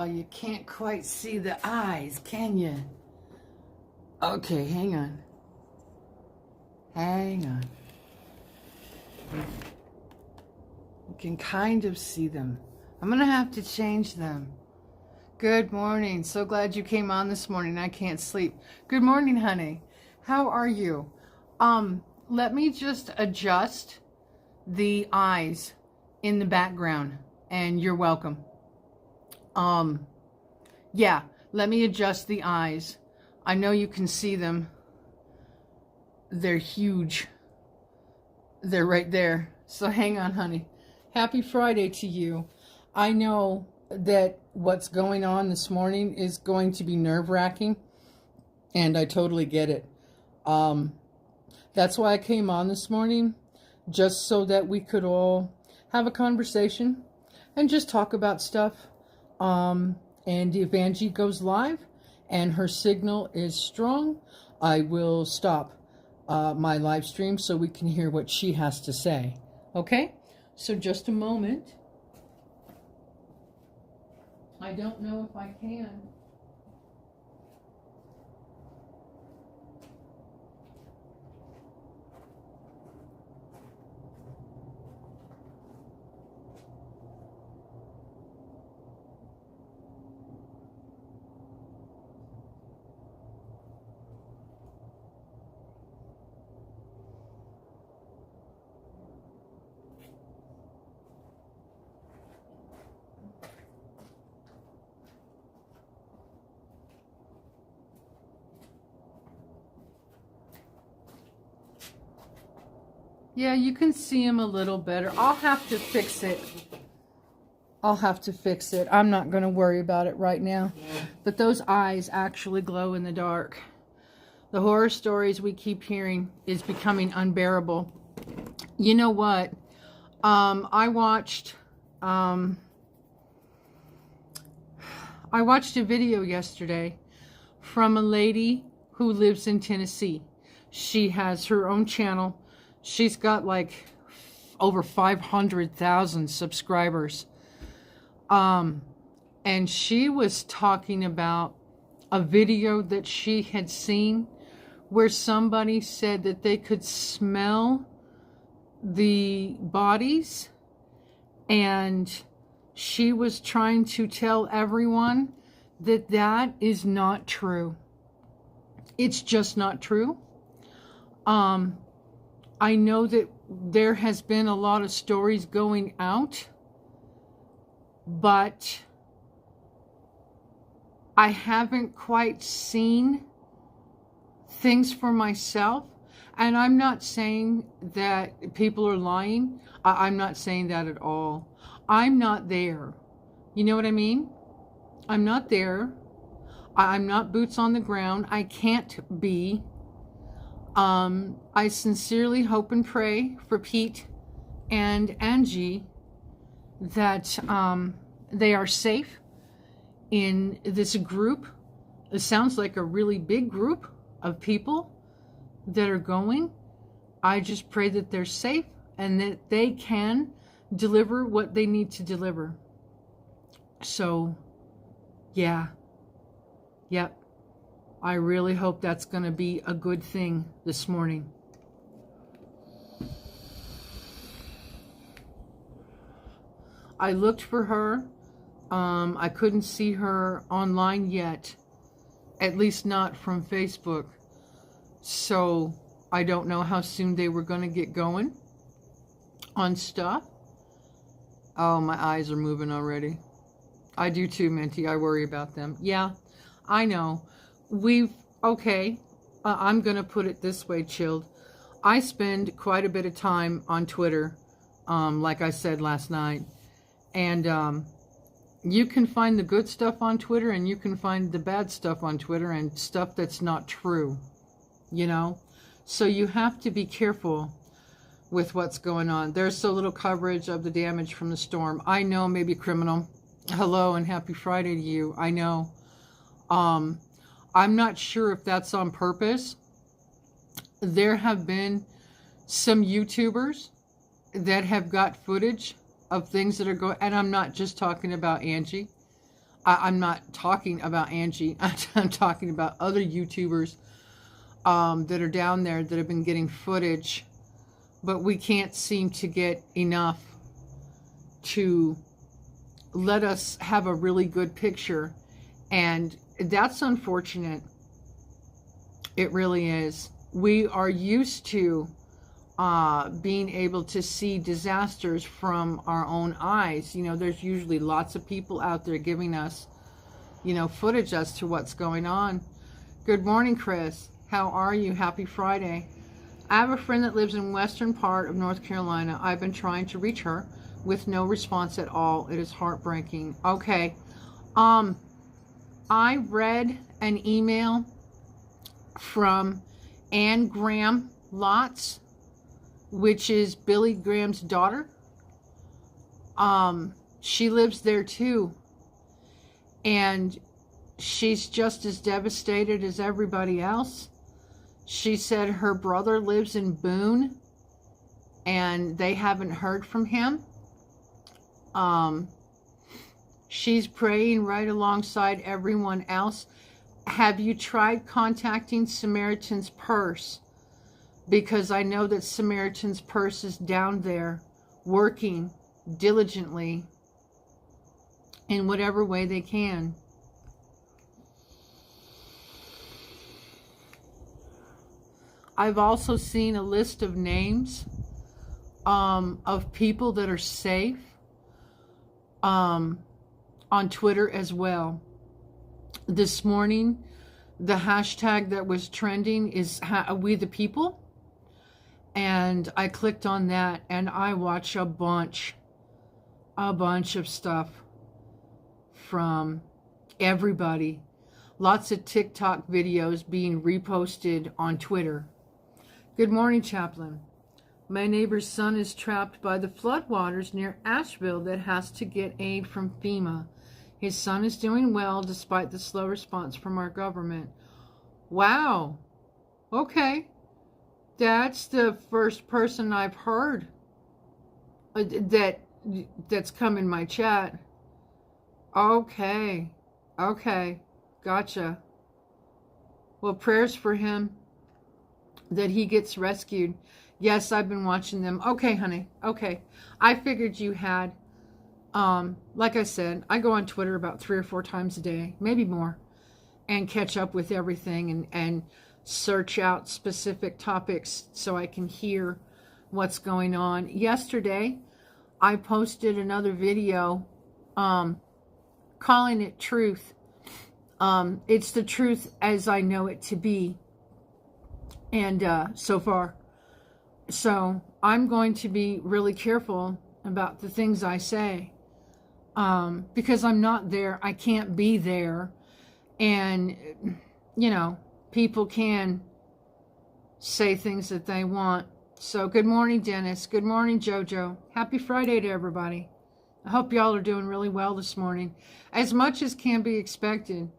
you can't quite see the eyes, can you? Okay, hang on. Hang on. You can kind of see them. I'm going to have to change them. Good morning. So glad you came on this morning. I can't sleep. Good morning, honey. How are you? Let me just adjust the eyes in the background, and you're welcome. Yeah, let me adjust the eyes. I know you can see them. They're huge. They're right there. So hang on, honey. Happy Friday to you. I know that what's going on this morning is going to be nerve-wracking, and I totally get it. That's why I came on this morning, just so that we could all have a conversation and just talk about stuff. And if Angie goes live and her signal is strong, I will stop my live stream so we can hear what she has to say. Okay? So just a moment. I don't know if I can. Yeah, you can see him a little better. I'll have to fix it. I'm not going to worry about it right now. But those eyes actually glow in the dark. The horror stories we keep hearing is becoming unbearable. You know what? I watched a video yesterday from a lady who lives in Tennessee. She has her own channel. She's got like over 500,000 subscribers. And she was talking about a video that she had seen where somebody said that they could smell the bodies, and she was trying to tell everyone that that is not true. It's just not true. I know that there has been a lot of stories going out, but I haven't quite seen things for myself. And I'm not saying that people are lying. I'm not saying that at all. I'm not there. You know what I mean? I'm not there. I'm not boots on the ground. I can't be. I sincerely hope and pray for Pete and Angie that they are safe in this group. It sounds like a really big group of people that are going. I just pray that they're safe and that they can deliver what they need to deliver. So, yeah. Yep. I really hope that's going to be a good thing this morning. I looked for her. I couldn't see her online yet, at least not from Facebook. So I don't know how soon they were going to get going on stuff. Oh, my eyes are moving already. I do too, Minty. I worry about them. Yeah, I know. I'm going to put it this way, Chilled. I spend quite a bit of time on Twitter, like I said last night. And you can find the good stuff on Twitter, and you can find the bad stuff on Twitter, and stuff that's not true, you know? So you have to be careful with what's going on. There's so little coverage of the damage from the storm. I know, maybe criminal. Hello and happy Friday to you. I know. I'm not sure if that's on purpose. There have been some YouTubers that have got footage of things that are going, and I'm not just talking about Angie. I'm not talking about Angie. I'm talking about other YouTubers that are down there that have been getting footage, but we can't seem to get enough to let us have a really good picture. And that's unfortunate. It really is. We are used to being able to see disasters from our own eyes. You know, there's usually lots of people out there giving us, you know, footage as to what's going on. Good morning, Chris. How are you? Happy Friday. I have a friend that lives in western part of North Carolina. I've been trying to reach her with no response at all. It is heartbreaking. Okay. I read an email from Anne Graham Lotz, which is Billy Graham's daughter. She lives there too. And she's just as devastated as everybody else. She said her brother lives in Boone and they haven't heard from him. She's praying right alongside everyone else. Have you tried contacting Samaritan's Purse? Because I know that Samaritan's Purse is down there working diligently in whatever way they can. I've also seen a list of names of people that are safe on Twitter as well. This morning, the hashtag that was trending is We the People. And I clicked on that and I watch a bunch of stuff from everybody. Lots of TikTok videos being reposted on Twitter. Good morning, Chaplain. My neighbor's son is trapped by the floodwaters near Asheville that has to get aid from FEMA. His son is doing well despite the slow response from our government. Wow. Okay. That's the first person I've heard that's come in my chat. Okay. Okay. Gotcha. Well, prayers for him that he gets rescued. Yes, I've been watching them. Okay, honey. Okay. I figured you had. Like I said, I go on Twitter about 3 or 4 times a day, maybe more, and catch up with everything and search out specific topics so I can hear what's going on. Yesterday, I posted another video calling it Truth. It's the truth as I know it to be. And so far. So I'm going to be really careful about the things I say. Because I'm not there. I can't be there. And, you know, people can say things that they want. So good morning, Dennis. Good morning, Jojo. Happy Friday to everybody. I hope y'all are doing really well this morning. As much as can be expected.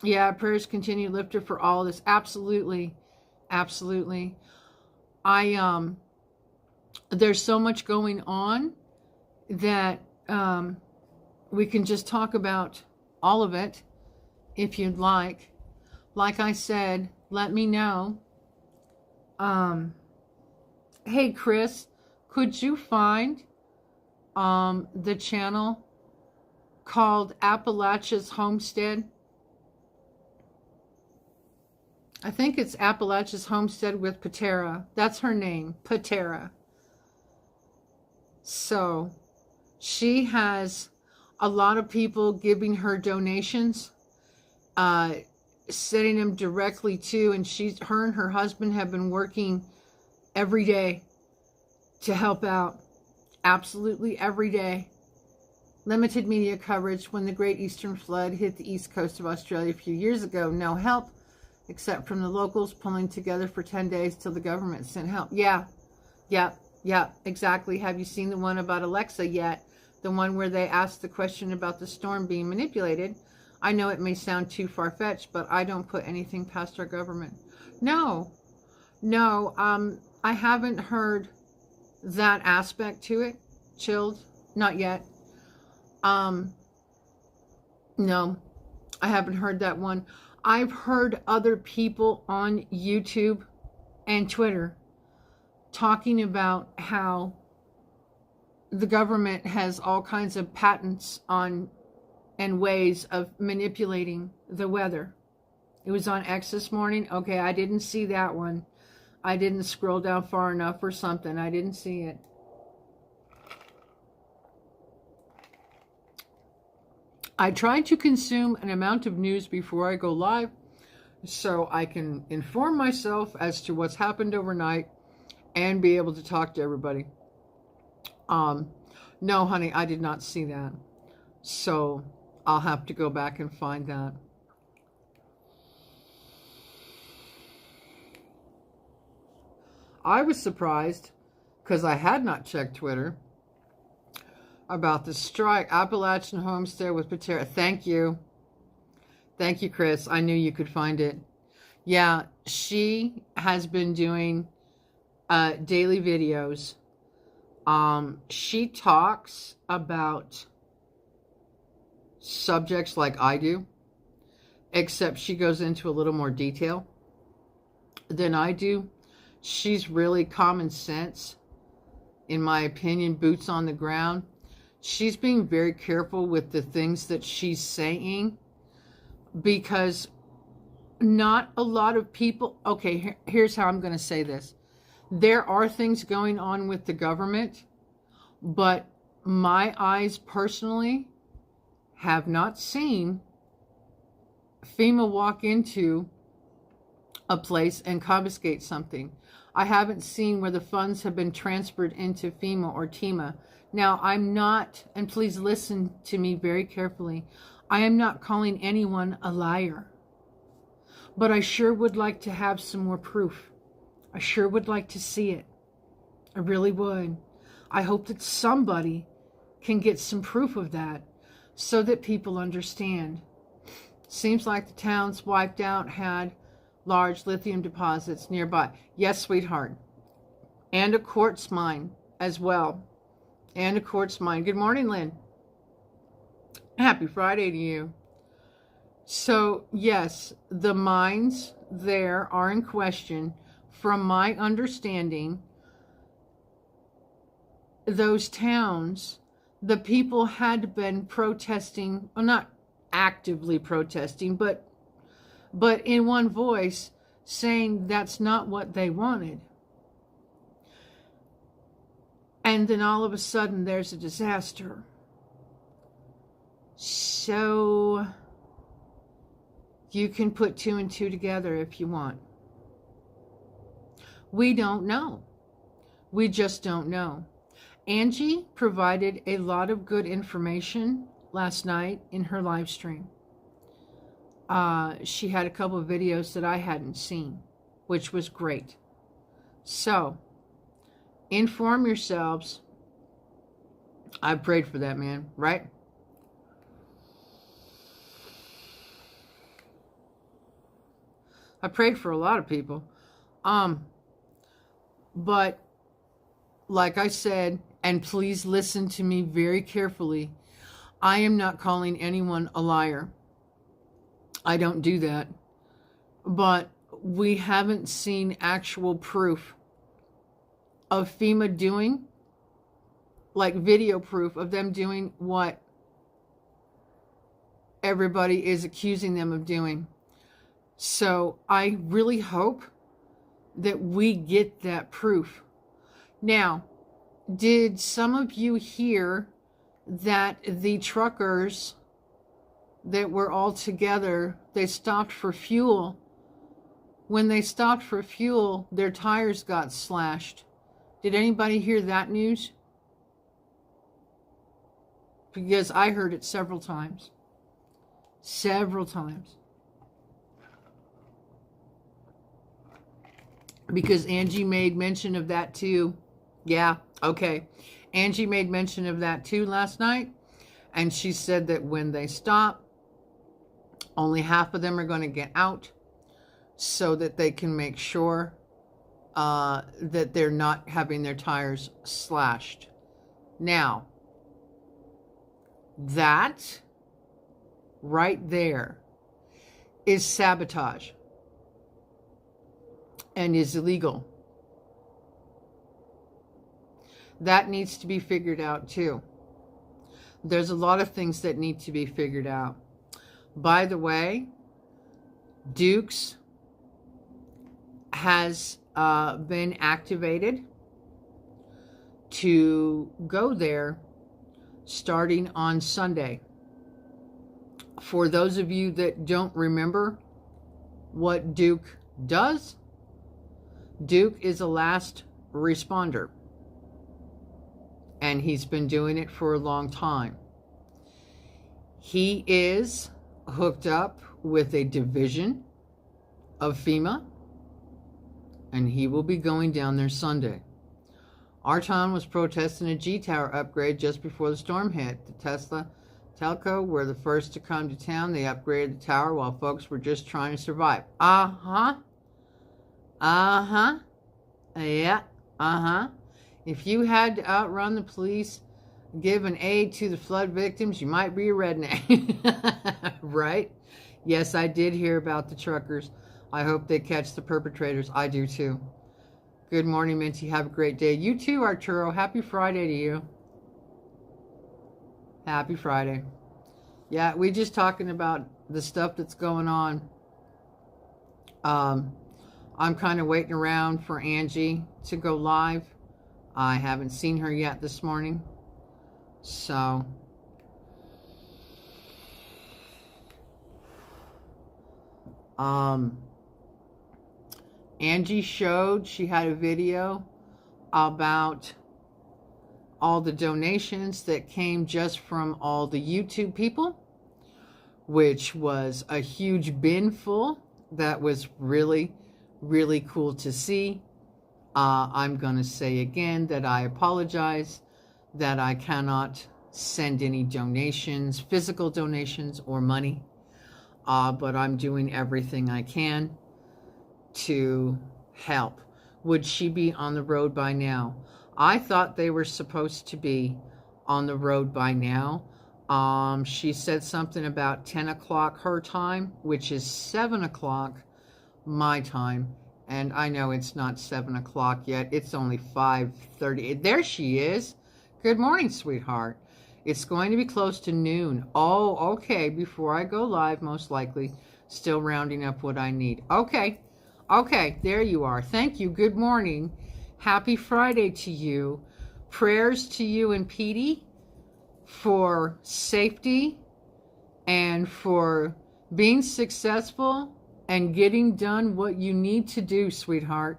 Yeah, prayers continue lifted for all this. Absolutely. Absolutely. There's so much going on that we can just talk about all of it if you'd like. Like I said, let me know. Hey, Chris, could you find the channel called Appalachia's Homestead? I think it's Appalachia's Homestead with Patera. That's her name, Patera. So she has a lot of people giving her donations, sending them directly to, and her and her husband have been working every day to help out. Absolutely every day. Limited media coverage when the Great Eastern Flood hit the east coast of Australia a few years ago. No help except from the locals pulling together for 10 days till the government sent help. Yeah, exactly. Have you seen the one about Alexa yet? The one where they asked the question about the storm being manipulated. I know it may sound too far-fetched, but I don't put anything past our government. No, I haven't heard that aspect to it. Chilled, not yet. No, I haven't heard that one. I've heard other people on YouTube and Twitter talking about how the government has all kinds of patents on and ways of manipulating the weather. It was on X this morning. Okay, I didn't see that one. I didn't scroll down far enough or something. I didn't see it. I try to consume an amount of news before I go live so I can inform myself as to what's happened overnight and be able to talk to everybody. No, honey, I did not see that. So I'll have to go back and find that. I was surprised because I had not checked Twitter about the strike. Appalachian Homestead with Patera. Thank you. Thank you, Chris. I knew you could find it. Yeah, she has been doing daily videos. She talks about subjects like I do, except she goes into a little more detail than I do. She's really common sense, in my opinion, boots on the ground. She's being very careful with the things that she's saying because not a lot of people... Okay, here's how I'm going to say this. There are things going on with the government, but my eyes personally have not seen FEMA walk into a place and confiscate something. I haven't seen where the funds have been transferred into FEMA or TEMA. Now, I'm not, and please listen to me very carefully, I am not calling anyone a liar. But I sure would like to have some more proof. I sure would like to see it. I really would. I hope that somebody can get some proof of that so that people understand. Seems like the towns wiped out had large lithium deposits nearby. Yes, sweetheart. And a quartz mine as well. And a quartz mine. Good morning, Lynn. Happy Friday to you. So, yes, the mines there are in question. From my understanding, those towns, the people had been protesting, well, not actively protesting, but in one voice saying that's not what they wanted. And then all of a sudden there's a disaster. So you can put 2 and 2 together if you want. We don't know. We just don't know. Angie provided a lot of good information last night in her live stream. She had a couple of videos that I hadn't seen, which was great. So, inform yourselves. I prayed for that, man, right? I prayed for a lot of people. But, like I said, and please listen to me very carefully, I am not calling anyone a liar. I don't do that. But we haven't seen actual proof of FEMA doing, like video proof of them doing what everybody is accusing them of doing. So I really hope that we get that proof. Now, did some of you hear that the truckers that were all together, they stopped for fuel? When they stopped for fuel, their tires got slashed. Did anybody hear that news? Because I heard it several times. Several times. Because Angie made mention of that too. Yeah, okay. Angie made mention of that too last night. And she said that when they stop, only half of them are going to get out so that they can make sure that they're not having their tires slashed. Now, that right there is sabotage and is illegal. That needs to be figured out too. There's a lot of things that need to be figured out. By the way, Dukes has been activated to go there starting on Sunday. For those of you that don't remember what Duke does, Duke is a last responder. And he's been doing it for a long time. He is hooked up with a division of FEMA, and he will be going down there Sunday. Our town was protesting a G-Tower upgrade just before the storm hit. The Tesla telco were the first to come to town. They upgraded the tower while folks were just trying to survive. Yeah, If you had to outrun the police, give an aid to the flood victims, you might be a redneck. Right? Yes, I did hear about the truckers. I hope they catch the perpetrators. I do too. Good morning, Minty. Have a great day. You too, Arturo. Happy Friday to you. Happy Friday. Yeah, we just talking about the stuff that's going on. I'm kind of waiting around for Angie to go live. I haven't seen her yet this morning. So Angie showed, she had a video about all the donations that came just from all the YouTube people, which was a huge bin full. That was really, really cool to see. I'm going to say again that I apologize that I cannot send any donations, physical donations or money, but I'm doing everything I can to help. Would she be on the road by now? I thought they were supposed to be on the road by now. She said something about 10 o'clock her time, which is 7 o'clock my time. And I know it's not 7 o'clock yet. It's only 5:30. There she is. Good morning, sweetheart. It's going to be close to noon. Oh, okay. Before I go live, most likely. Still rounding up what I need. Okay. Okay, there you are. Thank you. Good morning. Happy Friday to you. Prayers to you and Petey for safety and for being successful and getting done what you need to do, sweetheart.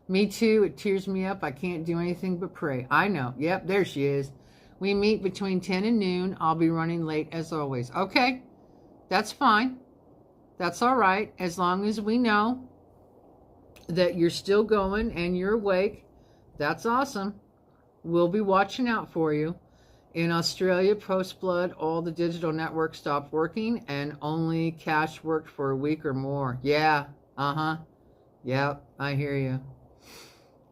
Me too. It tears me up. I can't do anything but pray. I know. Yep, there she is. We meet between 10 and noon. I'll be running late as always. Okay, that's fine. That's all right. As long as we know that you're still going and you're awake, that's awesome. We'll be watching out for you. In Australia, post-flood, all the digital networks stopped working and only cash worked for a week or more. Yeah, Yep, I hear you.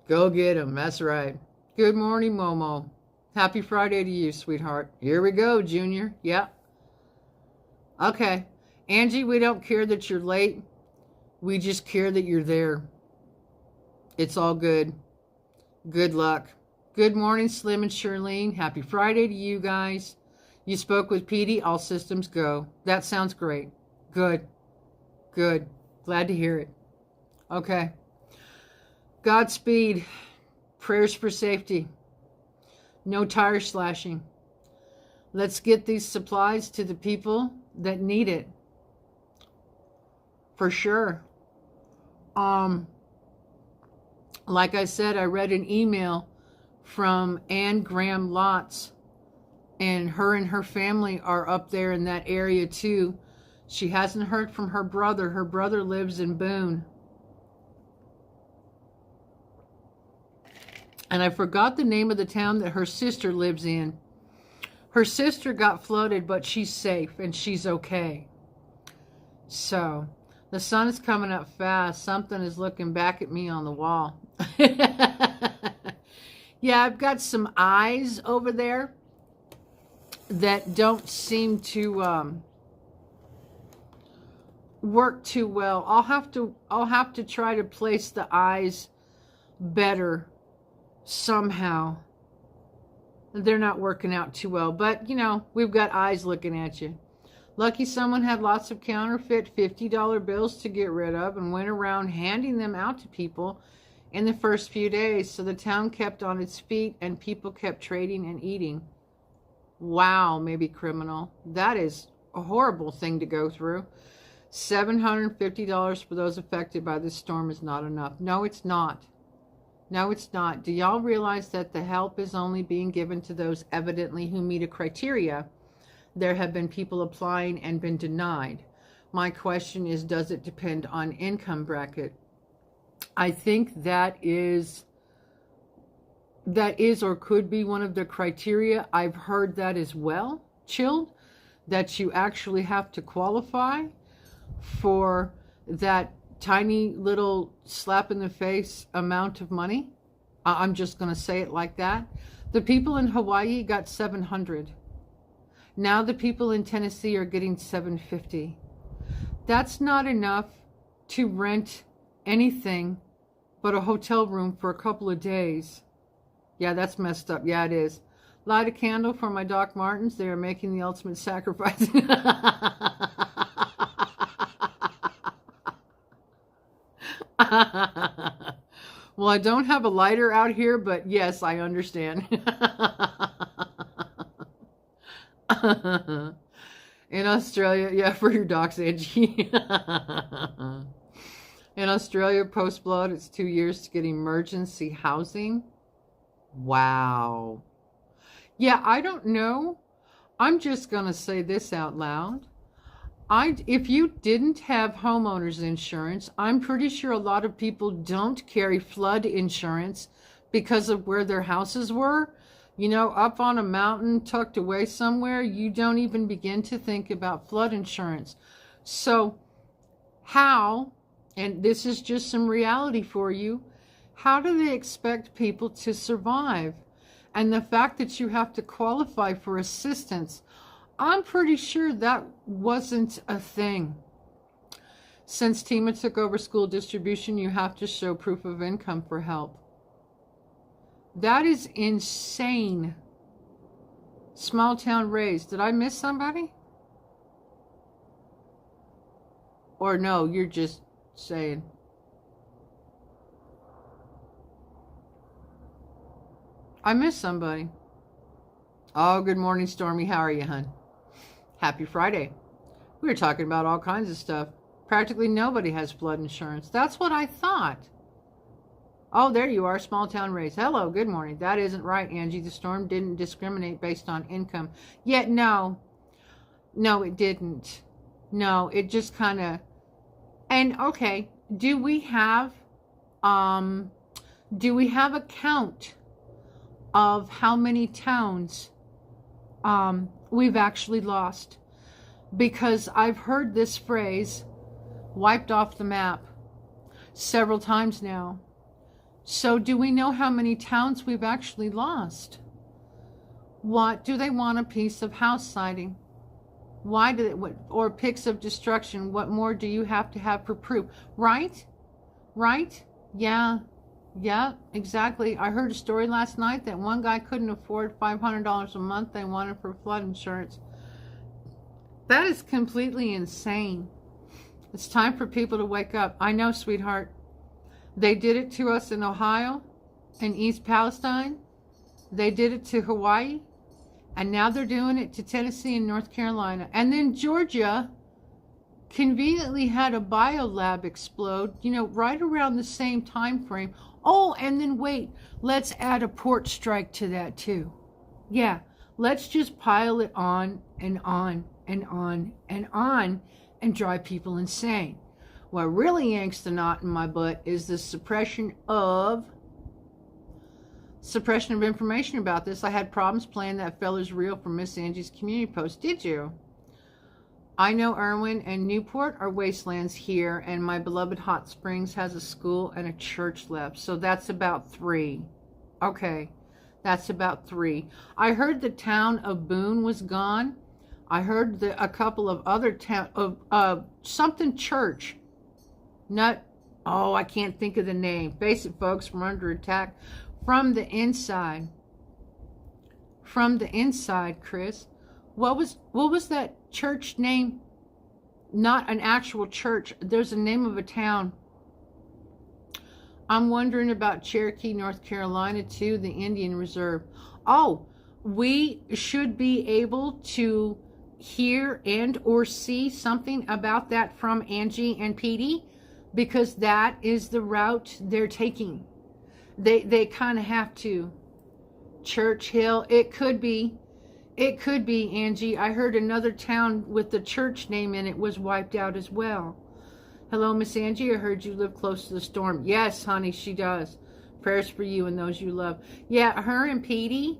Go get 'em. That's right. Good morning, Momo. Happy Friday to you, sweetheart. Here we go, Junior. Yep. Okay. Angie, we don't care that you're late. We just care that you're there. It's all good. Good luck. Good morning, Slim and Charlene. Happy Friday to you guys. You spoke with Petey. All systems go. That sounds great. Good. Good. Glad to hear it. Okay. Godspeed. Prayers for safety. No tire slashing. Let's get these supplies to the people that need it. For sure. Like I said, I read an email from Anne Graham Lotz, and her family are up there in that area too. She hasn't heard from her brother. Her brother lives in Boone. And I forgot the name of the town that her sister lives in. Her sister got flooded, but she's safe and she's okay. So, the sun is coming up fast. Something is looking back at me on the wall. Yeah, I've got some eyes over there that don't seem to work too well. I'll have to try to place the eyes better somehow. They're not working out too well, but you know, we've got eyes looking at you. Lucky someone had lots of counterfeit $50 bills to get rid of and went around handing them out to people in the first few days. So the town kept on its feet and people kept trading and eating. Wow, maybe criminal. That is a horrible thing to go through. $750 for those affected by this storm is not enough. No, it's not. No, it's not. Do y'all realize that the help is only being given to those evidently who meet a criteria? There have been people applying and been denied. My question is, does it depend on income bracket? I think that is or could be one of the criteria. I've heard that as well, Chilled, that you actually have to qualify for that tiny little slap in the face amount of money. I'm just going to say it like that. The people in Hawaii got $700. Now the people in Tennessee are getting $750. That's not enough to rent anything but a hotel room for a couple of days. Yeah, that's messed up. Yeah, it is. Light a candle for my Doc Martens. They are making the ultimate sacrifice. Well, I don't have a lighter out here, but yes, I understand. In Australia, yeah, for your docs, Angie. In Australia, post-flood, it's 2 years to get emergency housing. Wow. Yeah, I don't know. I'm just going to say this out loud. If you didn't have homeowners insurance, I'm pretty sure a lot of people don't carry flood insurance because of where their houses were. You know, up on a mountain, tucked away somewhere, you don't even begin to think about flood insurance. So how, and this is just some reality for you, how do they expect people to survive? And the fact that you have to qualify for assistance, I'm pretty sure that wasn't a thing. Since TEMA took over school distribution, you have to show proof of income for help. That is insane. Small town raised. Did I miss somebody? Or no, you're just saying. I missed somebody. Oh, good morning, Stormy. How are you, hon? Happy Friday. We were talking about all kinds of stuff. Practically nobody has flood insurance. That's what I thought. Oh, there you are, small town race. Hello, good morning. That isn't right, Angie. The storm didn't discriminate based on income. Yet, no, it didn't. No, it just kind of, and okay, do we have a count of how many towns we've actually lost? Because I've heard this phrase, wiped off the map, several times now. So do we know how many towns we've actually lost? What do they want? A piece of house siding? Why do they, or pics of destruction? What more do you have to have for proof? Right? Yeah, exactly. I heard a story last night that one guy couldn't afford $500 a month they wanted for flood insurance. That is completely insane. It's time for people to wake up. I know, sweetheart. They did it to us in Ohio and East Palestine. They did it to Hawaii. And now they're doing it to Tennessee and North Carolina. And then Georgia conveniently had a biolab explode, you know, right around the same time frame. Oh, and then wait, let's add a port strike to that too. Yeah, let's just pile it on and on and on and on and drive people insane. What really yanks the knot in my butt is the suppression of information about this. I had problems playing that fella's reel from Miss Angie's community post. Did you? I know Irwin and Newport are wastelands here, and my beloved Hot Springs has a school and a church left. So that's about 3. Okay, that's about 3. I heard the town of Boone was gone. I heard a couple of other something church. Not, oh, I can't think of the name. Face it, folks, we're under attack from the inside. From the inside, Chris. What was that church name? Not an actual church. There's a name of a town. I'm wondering about Cherokee, North Carolina, too, the Indian Reserve. Oh, we should be able to hear and or see something about that from Angie and Petey, because that is the route they're taking. They kind of have to. Churchill, it could be, Angie. I heard another town with the church name in it was wiped out as well. Hello, Miss Angie, I heard you live close to the storm. Yes, honey, she does. Prayers for you and those you love. Yeah, her and Petey.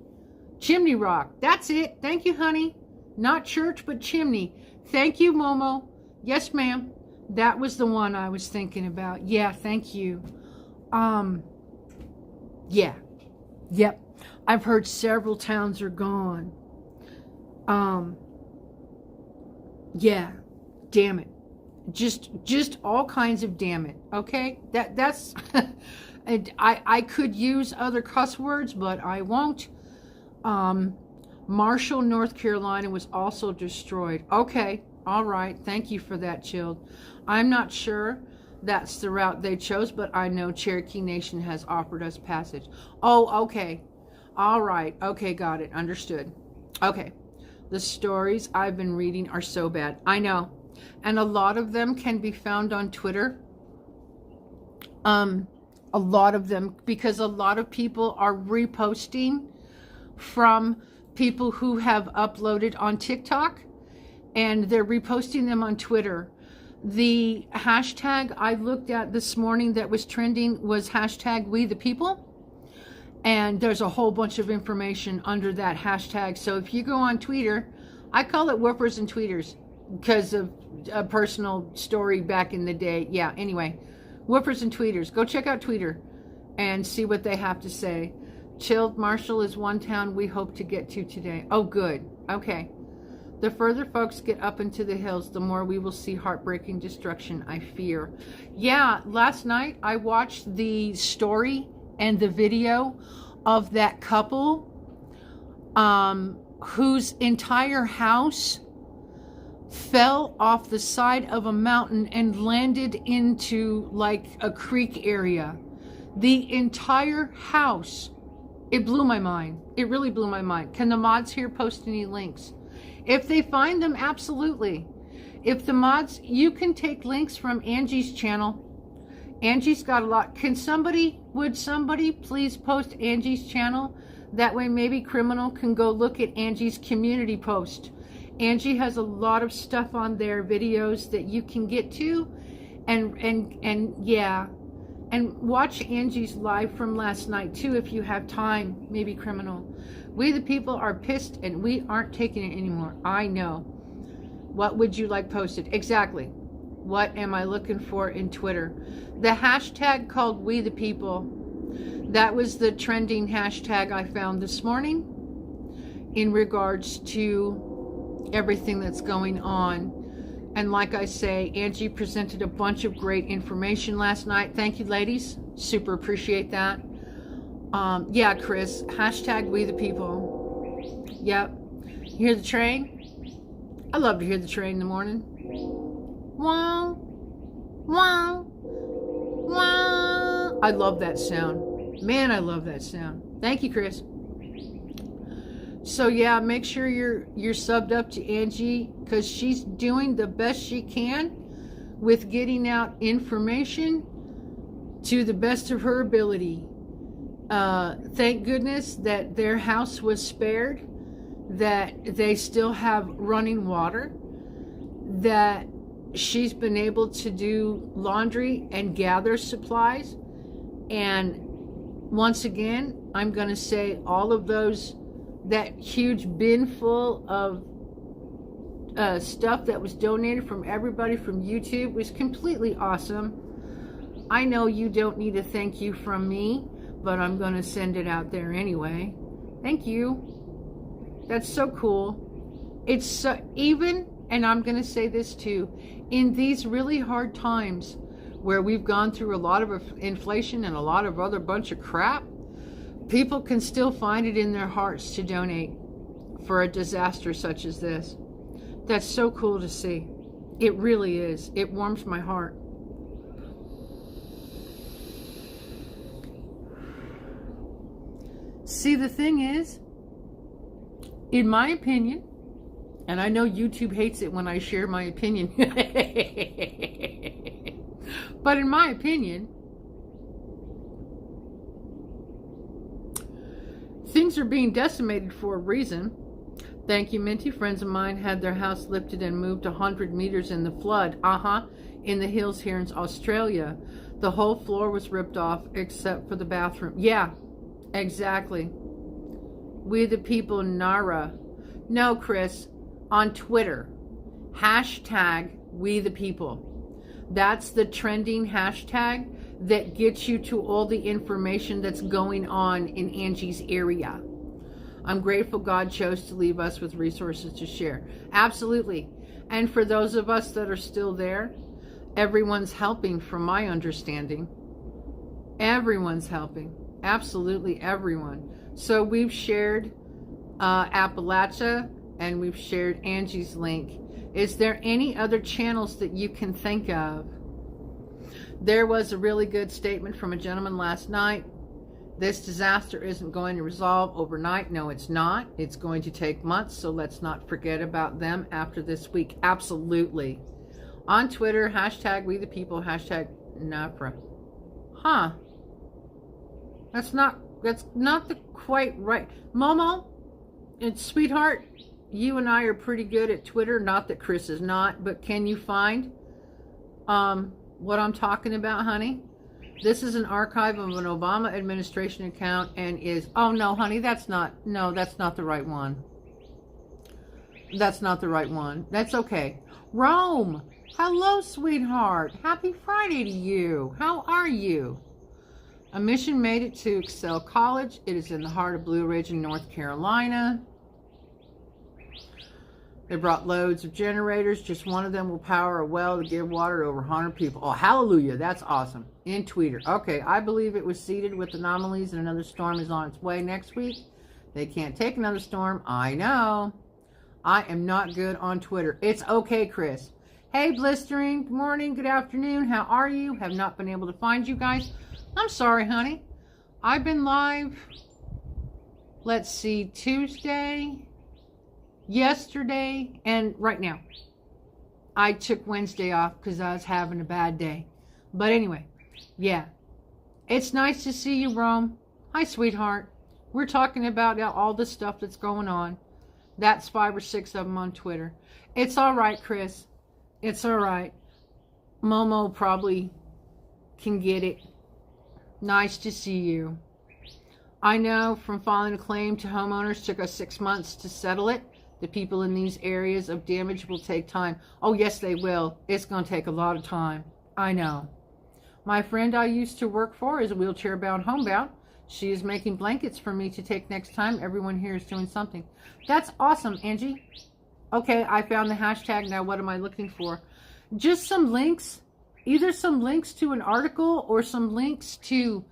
Chimney Rock, that's it. Thank you, honey. Not church, but chimney. Thank you, Momo. Yes, ma'am. That was the one I was thinking about. Yeah, thank you. Yeah. Yep. I've heard several towns are gone. Yeah. Damn it. Just all kinds of damn it. Okay? That's I could use other cuss words, but I won't. Marshall, North Carolina was also destroyed. Okay. All right. Thank you for that, Chilled. I'm not sure that's the route they chose, but I know Cherokee Nation has offered us passage. Oh, okay. All right. Okay, got it. Understood. Okay. The stories I've been reading are so bad. I know. And a lot of them can be found on Twitter. A lot of them, because a lot of people are reposting from people who have uploaded on TikTok, and they're reposting them on Twitter. The hashtag I looked at this morning that was trending was hashtag We the People. And there's a whole bunch of information under that hashtag. So if you go on Twitter, I call it Woofers and Tweeters because of a personal story back in the day. Yeah, anyway, Woofers and Tweeters. Go check out Twitter and see what they have to say. Chilled, Marshall is one town we hope to get to today. Oh, good. Okay. The further folks get up into the hills, the more we will see heartbreaking destruction, I fear. Yeah, last night I watched the story and the video of that couple whose entire house fell off the side of a mountain and landed into like a creek area. The entire house. It blew my mind. It really blew my mind. Can the mods here post any links? If they find them, absolutely. If the mods, you can take links from Angie's channel. Angie's got a lot. Would somebody please post Angie's channel? That way maybe Criminal can go look at Angie's community post. Angie has a lot of stuff on there, videos that you can get to. And yeah. And watch Angie's live from last night too if you have time, maybe Criminal. We the people are pissed and we aren't taking it anymore. I know. What would you like posted? Exactly. What am I looking for in Twitter? The hashtag called We the People. That was the trending hashtag I found this morning in regards to everything that's going on. And like I say, Angie presented a bunch of great information last night. Thank you, ladies. Super appreciate that. Yeah, Chris, hashtag We the People. Yep. You hear the train? I love to hear the train in the morning. Wow. Wow. Wow. I love that sound. Man, I love that sound. Thank you, Chris. So yeah, make sure you're subbed up to Angie because she's doing the best she can with getting out information to the best of her ability. Thank goodness that their house was spared, that they still have running water, that she's been able to do laundry and gather supplies. And once again, I'm going to say all of those, that huge bin full of stuff that was donated from everybody from YouTube was completely awesome. I know you don't need a thank you from me, but I'm going to send it out there anyway. Thank you. That's so cool. It's so, even, and I'm going to say this too, in these really hard times where we've gone through a lot of inflation and a lot of other bunch of crap, people can still find it in their hearts to donate for a disaster such as this. That's so cool to see. It really is. It warms my heart. See, the thing is, in my opinion, and I know YouTube hates it when I share my opinion, but in my opinion, things are being decimated for a reason. Thank you, Minty. Friends of mine had their house lifted and moved 100 meters in the flood. In the hills here in Australia. The whole floor was ripped off except for the bathroom. Yeah, exactly. We the people, Nara. No, Chris, on Twitter. Hashtag we the people. That's the trending hashtag that gets you to all the information that's going on in Angie's area. I'm grateful God chose to leave us with resources to share. Absolutely. And for those of us that are still there, everyone's helping from my understanding. Everyone's helping. Absolutely everyone. So we've shared Appalachia and we've shared Angie's link. Is there any other channels that you can think of? There was a really good statement from a gentleman last night. This disaster isn't going to resolve overnight. No, it's not. It's going to take months, so let's not forget about them after this week. Absolutely. On Twitter, hashtag we the people, hashtag NAPRA. Huh. That's not the quite right. Momo, it's sweetheart, you and I are pretty good at Twitter. Not that Chris is not, but can you find what I'm talking about, honey? This is an archive of an Obama administration account and is, oh no, honey, that's not the right one. That's not the right one. That's okay. Rome, hello, sweetheart. Happy Friday to you. How are you? A mission made it to Excel College. It is in the heart of Blue Ridge in North Carolina. They brought loads of generators. Just one of them will power a well to give water to over 100 people. Oh, hallelujah. That's awesome. In Tweeter. Okay, I believe it was seeded with anomalies and another storm is on its way next week. They can't take another storm. I know. I am not good on Twitter. It's okay, Chris. Hey, Blistering. Good morning. Good afternoon. How are you? Have not been able to find you guys. I'm sorry, honey. I've been live, let's see, Tuesday, yesterday, and right now. I took Wednesday off because I was having a bad day. But anyway, yeah. It's nice to see you, Rome. Hi, sweetheart. We're talking about all the stuff that's going on. That's 5 or 6 of them on Twitter. It's all right, Chris. It's all right. Momo probably can get it. Nice to see you. I know from filing a claim to homeowners took us 6 months to settle it. The people in these areas of damage will take time. Oh, yes, they will. It's going to take a lot of time. I know. My friend I used to work for is wheelchair-bound, homebound. She is making blankets for me to take next time. Everyone here is doing something. That's awesome, Angie. Okay, I found the hashtag. Now what am I looking for? Just some links. Either some links to an article or some links to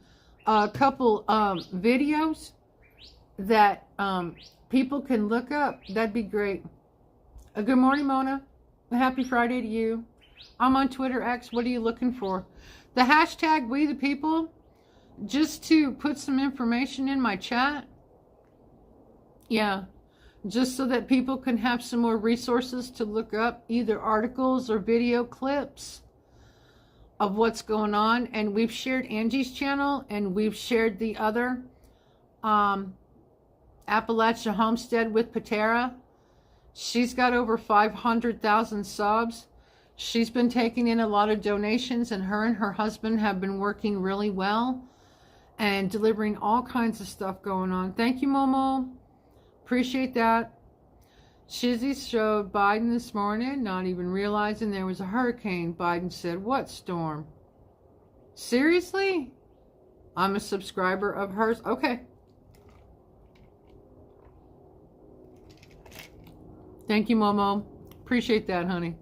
a couple videos that people can look up. That'd be great. Good morning, Mona. Happy Friday to you. I'm on Twitter X. What are you looking for? The hashtag we the people, just to put some information in my chat. Yeah, just so that people can have some more resources to look up either articles or video clips of what's going on. And we've shared Angie's channel and we've shared the other Appalachia Homestead with Patera. She's got over 500,000 subs. She's been taking in a lot of donations, and her husband have been working really well and delivering all kinds of stuff going on. Thank you, Momo. Appreciate that. Shizzy showed Biden this morning, not even realizing there was a hurricane. Biden said, what storm? Seriously? I'm a subscriber of hers. Okay. Thank you, Momo. Appreciate that, honey.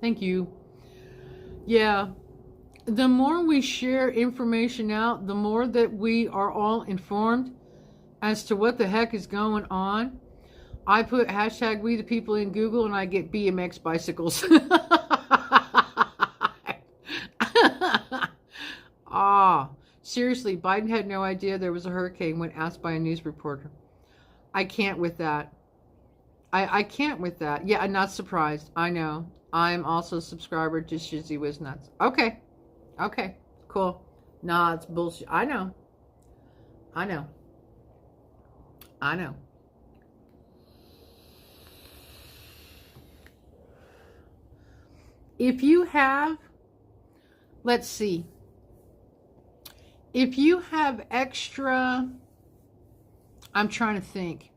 Thank you. Yeah. The more we share information out, the more that we are all informed as to what the heck is going on. I put hashtag we the people in Google and I get BMX bicycles. Seriously, Biden had no idea there was a hurricane when asked by a news reporter. I can't with that. I can't with that. Yeah, I'm not surprised. I know. I'm also a subscriber to Shizzy Whiz Nuts. Okay. Okay. Cool. Nah, it's bullshit. I know. I know. I know. If you have, let's see. If you have extra, I'm trying to think,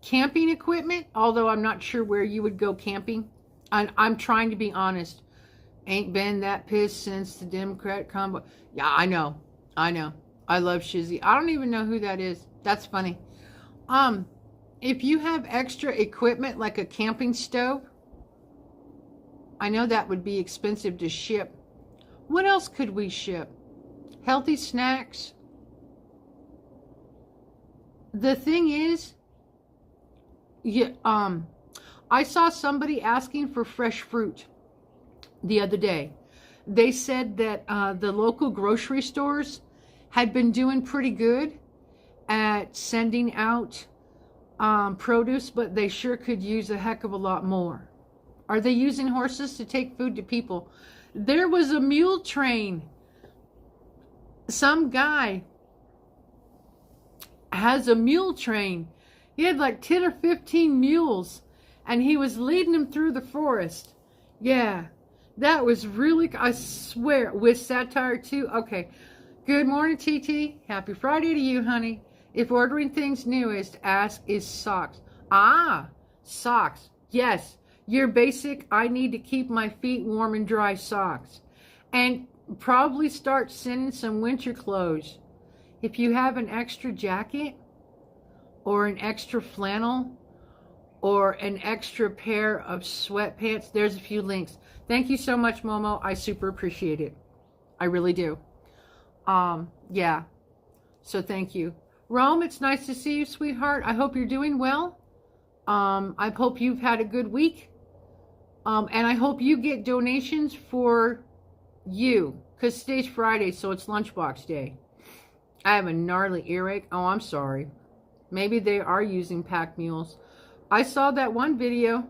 camping equipment, although I'm not sure where you would go camping. I'm trying to be honest. Ain't been that pissed since the Democrat combo. Yeah, I know. I know. I love Shizzy. I don't even know who that is. That's funny. If you have extra equipment like a camping stove, I know that would be expensive to ship. What else could we ship? Healthy snacks. The thing is, yeah, I saw somebody asking for fresh fruit the other day. They said that the local grocery stores had been doing pretty good at sending out produce, but they sure could use a heck of a lot more. Are they using horses to take food to people? There was a mule train. Some guy has a mule train. He had like 10 or 15 mules, and he was leading them through the forest. Yeah, that was really, I swear, with satire too. Okay, good morning, TT. Happy Friday to you, honey. If ordering things newest, ask is socks. Ah, socks. Yes, your basic, I need to keep my feet warm and dry socks. And probably start sending some winter clothes. If you have an extra jacket or an extra flannel or an extra pair of sweatpants, there's a few links. Thank you so much, Momo. I super appreciate it. I really do. Yeah. So thank you. Rome, it's nice to see you, sweetheart. I hope you're doing well. I hope you've had a good week. And I hope you get donations for you, because today's Friday, so it's lunchbox day. I have a gnarly earache. Oh, I'm sorry. Maybe they are using pack mules. I saw that one video.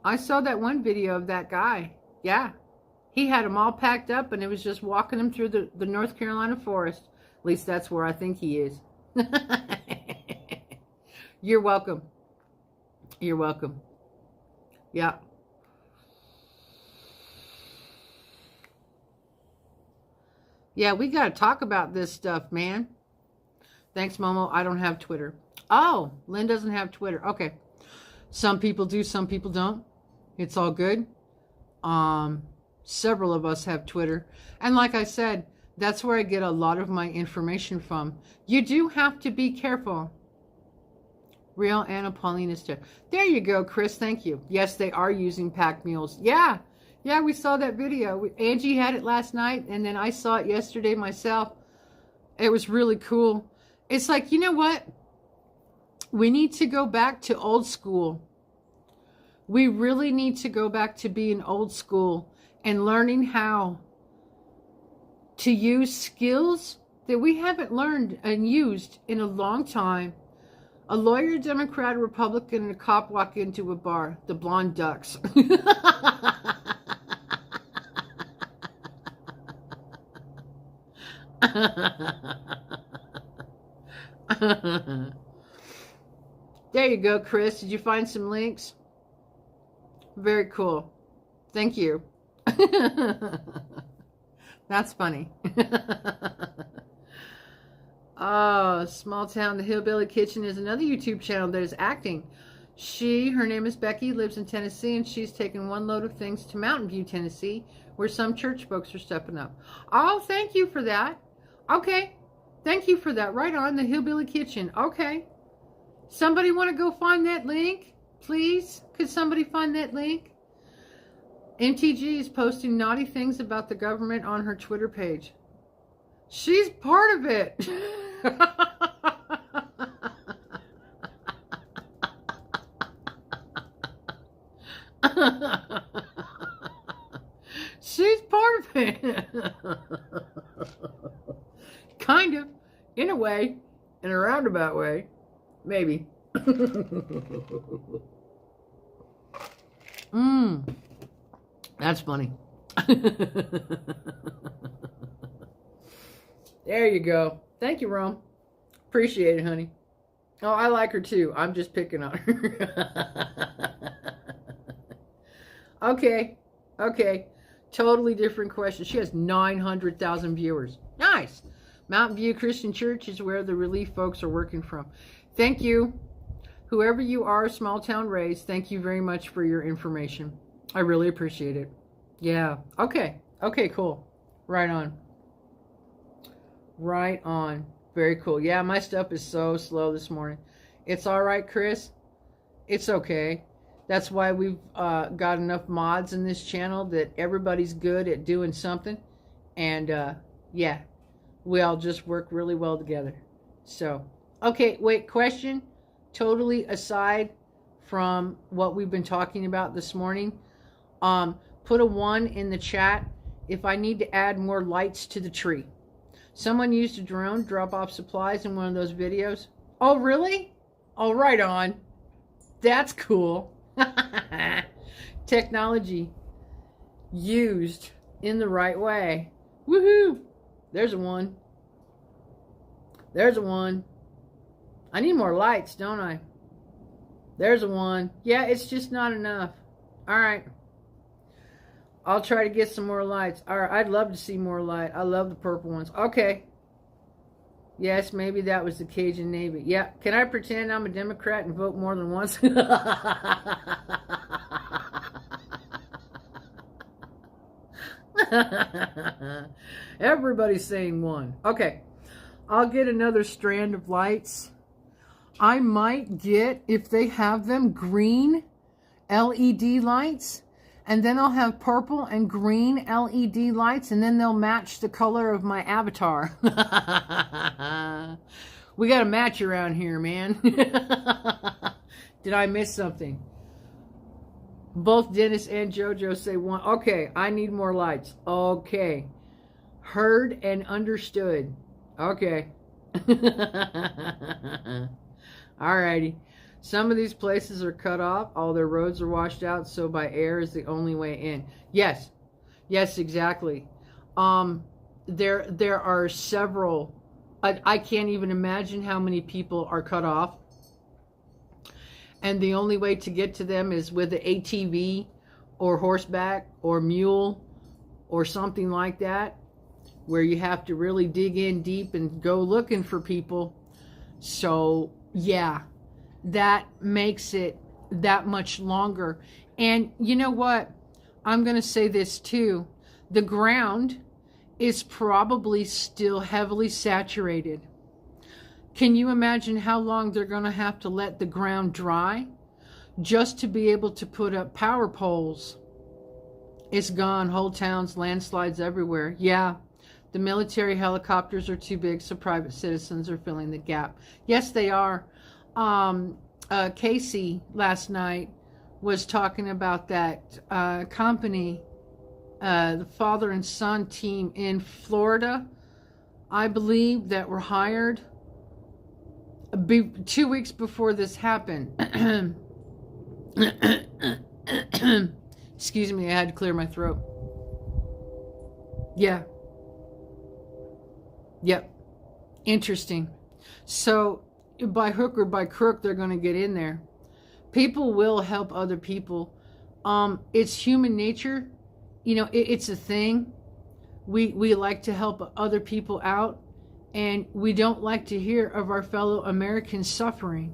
I saw that one video of that guy. Yeah. He had them all packed up, and it was just walking them through the North Carolina forest. At least that's where I think he is. You're welcome. You're welcome. Yeah. Yeah, we got to talk about this stuff, man. Thanks, Momo. I don't have Twitter. Oh, Lynn doesn't have Twitter. Okay. Some people do, some people don't. It's all good. Several of us have Twitter. And like I said, that's where I get a lot of my information from. You do have to be careful. Real Anna Paulina Stare. There you go, Chris. Thank you. Yes, they are using pack mules. Yeah. Yeah, we saw that video. Angie had it last night, and then I saw it yesterday myself. It was really cool. It's like, you know what? We need to go back to old school. We really need to go back to being old school and learning how to use skills that we haven't learned and used in a long time. A lawyer, Democrat, a Republican, and a cop walk into a bar. The blonde ducks. There you go, Chris. Did you find some links? Very cool. Thank you. That's funny. Oh, Small Town, the Hillbilly Kitchen is another YouTube channel that is acting. Her name is Becky, lives in Tennessee, and she's taken one load of things to Mountain View, Tennessee, where some church folks are stepping up. Oh, thank you for that. Okay. Thank you for that. Right on, the Hillbilly Kitchen. Okay. Somebody want to go find that link? Please, could somebody find that link? MTG is posting naughty things about the government on her Twitter page. She's part of it. She's part of it. Kind of, in a way, in a roundabout way, maybe. That's funny. There you go. Thank you, Rome. Appreciate it, honey. Oh, I like her too. I'm just picking on her. Okay. Totally different question. She has 900,000 viewers. Nice. Mountain View Christian Church is where the relief folks are working from. Thank you. Whoever you are, small town raised, thank you very much for your information. I really appreciate it. Yeah. Okay, cool. Right on. Very cool. Yeah, my stuff is so slow this morning. It's all right, Chris. It's okay. That's why we've got enough mods in this channel that everybody's good at doing something. And yeah, we all just work really well together. So, okay, wait, question. Totally aside from what we've been talking about this morning. Put a 1 in the chat if I need to add more lights to the tree. Someone used a drone, drop off supplies in one of those videos. Oh, really? Oh, right on. That's cool. Technology used in the right way. Woohoo! There's a 1. There's a 1. I need more lights, don't I? There's a 1. Yeah, it's just not enough. All right. I'll try to get some more lights. All right, I'd love to see more light. I love the purple ones. Okay. Yes, maybe that was the Cajun Navy. Yeah. Can I pretend I'm a Democrat and vote more than once? Everybody's saying 1. Okay. I'll get another strand of lights. I might get, if they have them, green LED lights. And then I'll have purple and green LED lights, and then they'll match the color of my avatar. We got to match around here, man. Did I miss something? Both Dennis and JoJo say 1. Okay, I need more lights. Okay. Heard and understood. Okay. Alrighty. Some of these places are cut off. All their roads are washed out, so by air is the only way in. Yes. Yes, exactly. There are several. I can't even imagine how many people are cut off. And the only way to get to them is with an ATV or horseback or mule or something like that, where you have to really dig in deep and go looking for people. So, yeah. That makes it that much longer. And you know what? I'm going to say this too. The ground is probably still heavily saturated. Can you imagine how long they're going to have to let the ground dry just to be able to put up power poles? It's gone. Whole towns, landslides everywhere. Yeah. The military helicopters are too big, so private citizens are filling the gap. Yes, they are. Casey last night was talking about that company, the father and son team in Florida, I believe, that were hired 2 weeks before this happened. Excuse me, I had to clear my throat. Yeah. Yep. Interesting. So, by hook or by crook, they're going to get in there. People will help other people. It's human nature. You know, it's a thing. We like to help other people out, and we don't like to hear of our fellow Americans suffering.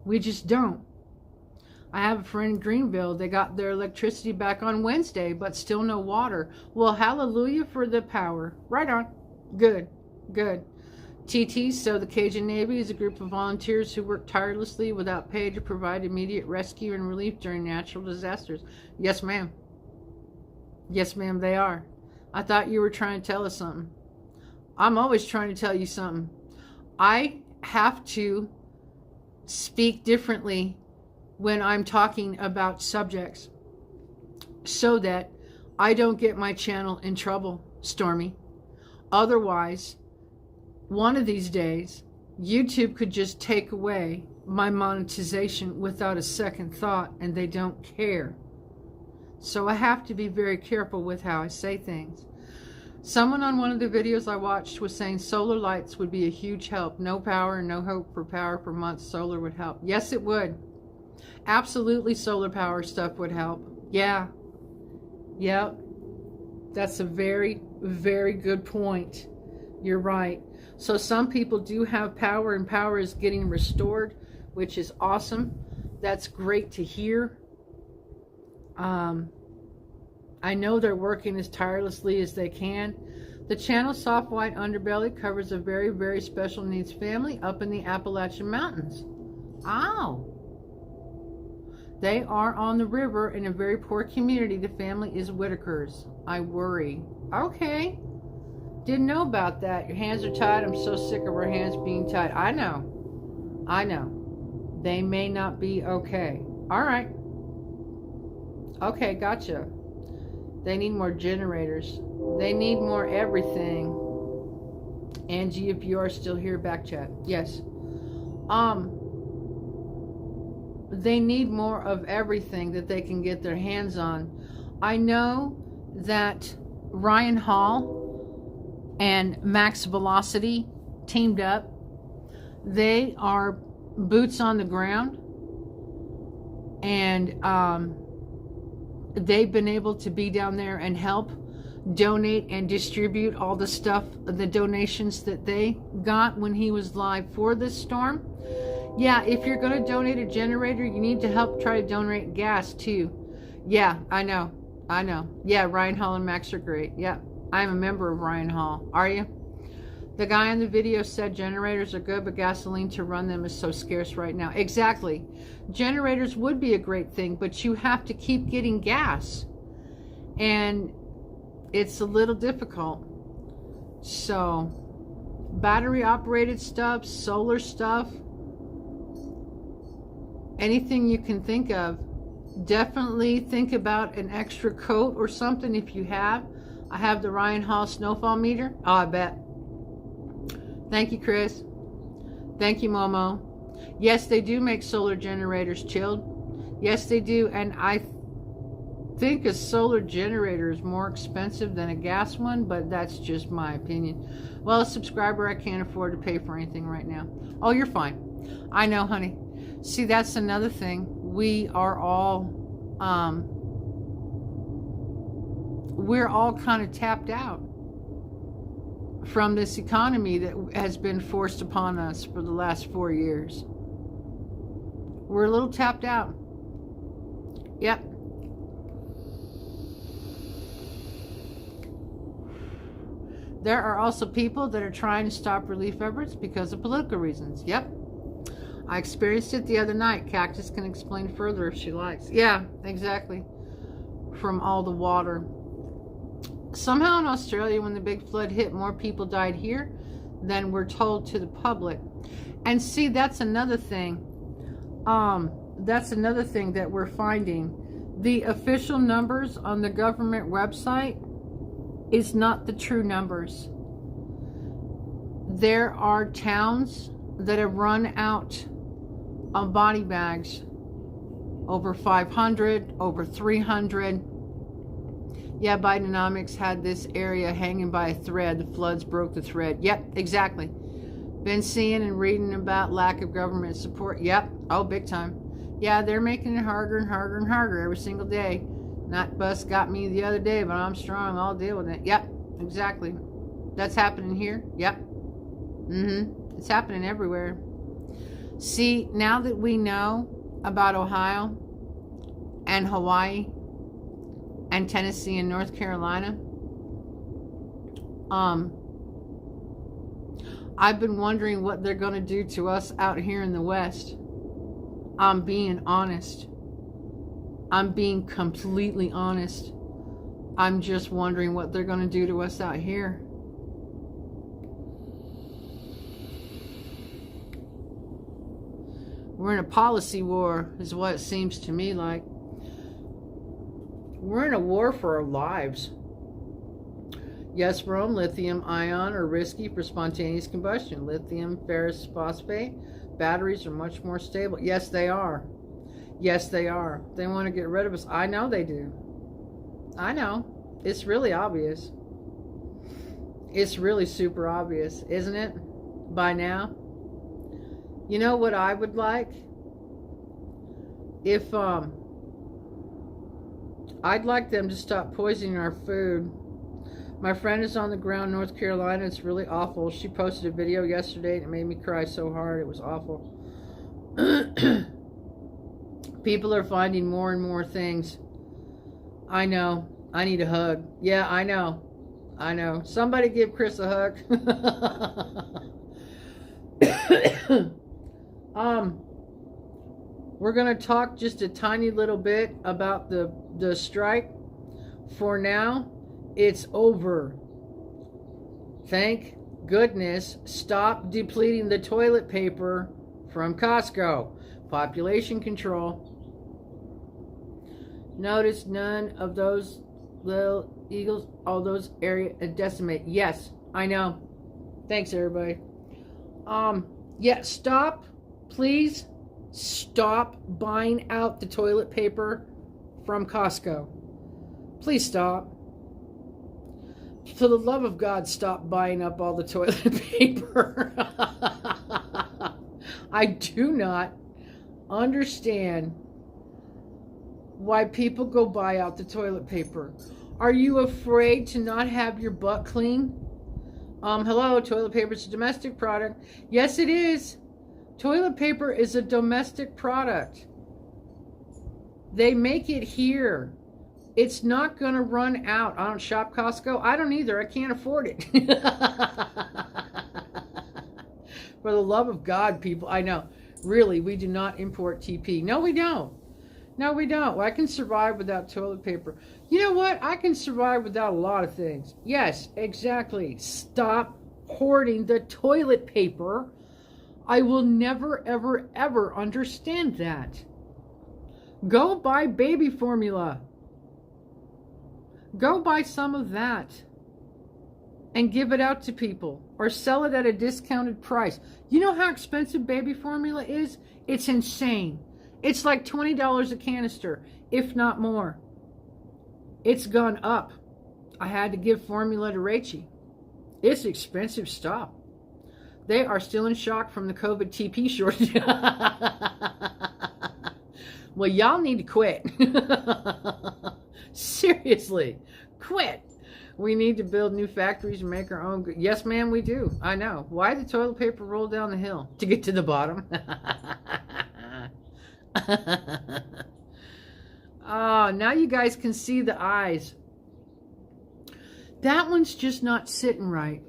We just don't. I have a friend in Greenville. They got their electricity back on Wednesday, but still no water. Well, hallelujah for the power. Right on. Good. Good. TT, so the Cajun Navy is a group of volunteers who work tirelessly without pay to provide immediate rescue and relief during natural disasters. Yes, ma'am. Yes, ma'am, they are. I thought you were trying to tell us something. I'm always trying to tell you something. I have to speak differently when I'm talking about subjects so that I don't get my channel in trouble, Stormy. Otherwise, one of these days, YouTube could just take away my monetization without a second thought, and they don't care. So I have to be very careful with how I say things. Someone on one of the videos I watched was saying solar lights would be a huge help. No power, no hope for power for months. Solar would help. Yes, it would. Absolutely, solar power stuff would help. Yeah. Yeah. That's a very, very good point. You're right. So some people do have power, and power is getting restored, which is awesome. That's great to hear. I know they're working as tirelessly as they can. The channel Soft White Underbelly covers a very, very special needs family up in the Appalachian Mountains. Oh. They are on the river in a very poor community. The family is Whitakers. I worry. Okay. Didn't know about that. Your hands are tied. I'm so sick of our hands being tied. I know. I know. They may not be okay. All right. Okay, gotcha. They need more generators. They need more everything. Angie, if you are still here, back chat. Yes. They need more of everything that they can get their hands on. I know that Ryan Hall and Max Velocity teamed up. They are boots on the ground, and they've been able to be down there and help donate and distribute all the stuff, the donations that they got when he was live for this storm. Yeah, if you're going to donate a generator, you need to help try to donate gas too. Yeah, I know. Yeah, Ryan Hall and Max are great. Yeah, I'm a member of Ryan Hall. Are you? The guy on the video said generators are good, but gasoline to run them is so scarce right now. Exactly. Generators would be a great thing, but you have to keep getting gas. And it's a little difficult. So, battery operated stuff, solar stuff, anything you can think of. Definitely think about an extra coat or something if you have. I have the Ryan Hall snowfall meter. Oh, I bet. Thank you, Chris. Thank you, Momo. Yes, they do make solar generators, Chilled. Yes, they do. And I think a solar generator is more expensive than a gas one, but that's just my opinion. Well, a subscriber, I can't afford to pay for anything right now. Oh, you're fine. I know, honey. See, that's another thing. We are all, we're all kind of tapped out from this economy that has been forced upon us for the last 4 years. We're a little tapped out. Yep. There are also people that are trying to stop relief efforts because of political reasons. Yep. I experienced it the other night. Cactus can explain further if she likes. Yeah, exactly. From all the water. Somehow in Australia, when the big flood hit, more people died here than were told to the public. And see, that's another thing. That's another thing that we're finding. The official numbers on the government website is not the true numbers. There are towns that have run out of body bags. Over 500, over 300. Yeah, Bidenomics had this area hanging by a thread. The floods broke the thread. Yep, exactly. Been seeing and reading about lack of government support. Yep. Oh, big time. Yeah, they're making it harder and harder and harder every single day. Not bus got me the other day, but I'm strong. I'll deal with it. Yep, exactly. That's happening here. Yep. It's happening everywhere. See, now that we know about Ohio and Hawaii and Tennessee and North Carolina, I've been wondering what they're going to do to us out here in the West. I'm being honest. I'm being completely honest. I'm just wondering what they're going to do to us out here. We're in a policy war, is what it seems to me like. We're in a war for our lives. Yes, Rome, lithium ion are risky for spontaneous combustion. Lithium ferrous phosphate batteries are much more stable. Yes, they are. Yes, they are. They want to get rid of us. I know they do. I know. It's really obvious. It's really super obvious, isn't it? By now. You know what I would like? If, I'd like them to stop poisoning our food. My friend is on the ground in North Carolina. It's really awful. She posted a video yesterday and it made me cry so hard. It was awful. People are finding more and more things. I know. I need a hug. Yeah, I know. I know. Somebody give Chris a hug. We're going to talk just a tiny little bit about the strike. For now, it's over. Thank goodness. Stop depleting the toilet paper from Costco. Population control. Notice none of those little eagles, all those area decimate. Yes, I know. Thanks, everybody. Yeah, stop. Please stop buying out the toilet paper from Costco. Please stop. For the love of God, stop buying up all the toilet paper. I do not understand why people go buy out the toilet paper. Are you afraid to not have your butt clean? Hello, toilet paper is a domestic product. Yes, it is. Toilet paper is a domestic product. They make it here. It's not going to run out. I don't shop Costco. I don't either. I can't afford it. For the love of God, people. I know. Really, we do not import TP. No, we don't. No, we don't. Well, I can survive without toilet paper. You know what? I can survive without a lot of things. Yes, exactly. Stop hoarding the toilet paper. I will never, ever, ever understand that. Go buy baby formula. Go buy some of that and give it out to people or sell it at a discounted price. You know how expensive baby formula is? It's insane. It's like $20 a canister, if not more. It's gone up. I had to give formula to Rachie. It's expensive stuff. They are still in shock from the COVID TP shortage. Well, y'all need to quit. Seriously, quit. We need to build new factories and make our own. Yes, ma'am, we do. I know. Why did toilet paper roll down the hill? To get to the bottom. Oh, now you guys can see the eyes. That one's just not sitting right.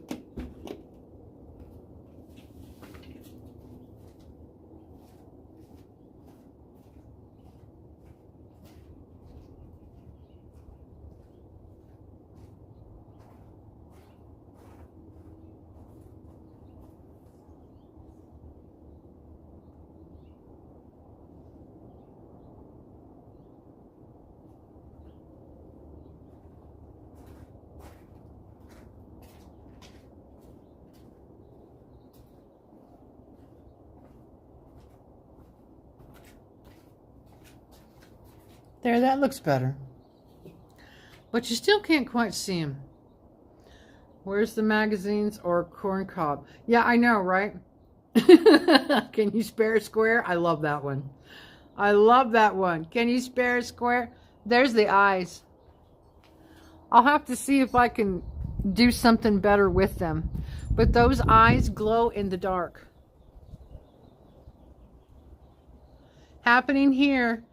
There, that looks better. But you still can't quite see him. Where's the magazines or corn cob? Yeah, I know, right? Can you spare a square? I love that one. I love that one. Can you spare a square? There's the eyes. I'll have to see if I can do something better with them. But those eyes glow in the dark. Happening here.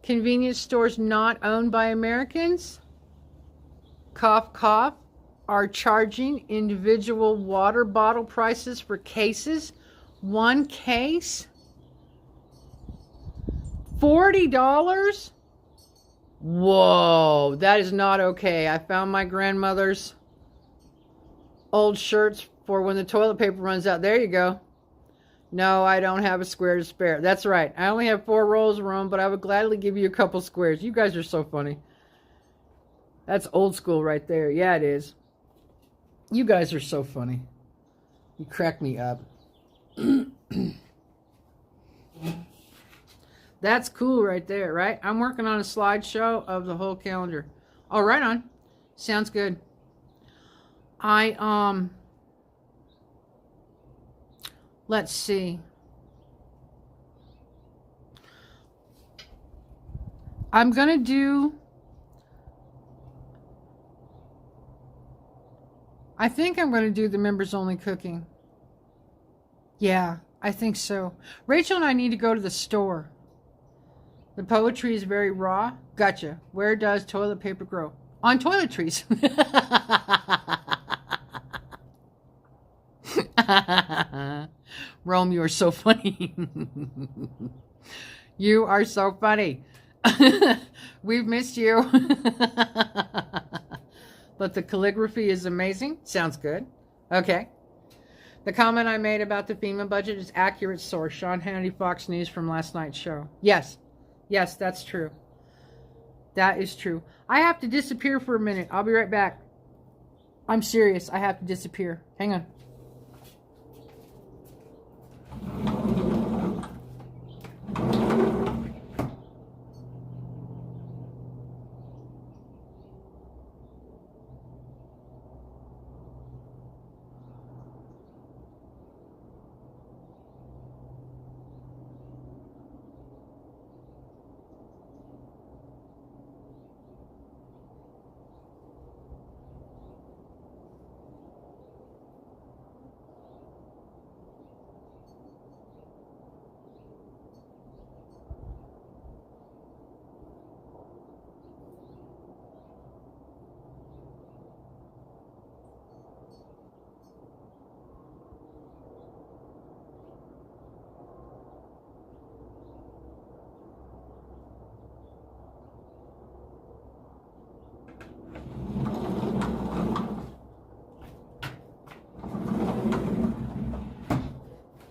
Convenience stores not owned by Americans. Cough, cough. are charging individual water bottle prices for cases. One case, $40? Whoa, that is not okay. I found my grandmother's old shirts for when the toilet paper runs out. There you go. No, I don't have a square to spare. That's right. I only have 4 rolls of room, but I would gladly give you a couple squares. You guys are so funny. That's old school right there. Yeah, it is. You guys are so funny. You crack me up. That's cool right there, right? I'm working on a slideshow of the whole calendar. Oh, right on. Sounds good. Let's see. I'm going to do, I think I'm going to do the members only cooking. Yeah, I think so. Rachel and I need to go to the store. The poetry is very raw. Gotcha. Where does toilet paper grow? On toiletries. Rome, you are so funny. You are so funny. We've missed you. But the calligraphy is amazing. Sounds good. Okay. The comment I made about the FEMA budget is accurate source. Sean Hannity, Fox News from last night's show. Yes. Yes, that's true. That is true. I have to disappear for a minute. I'll be right back. I'm serious. I have to disappear. Hang on.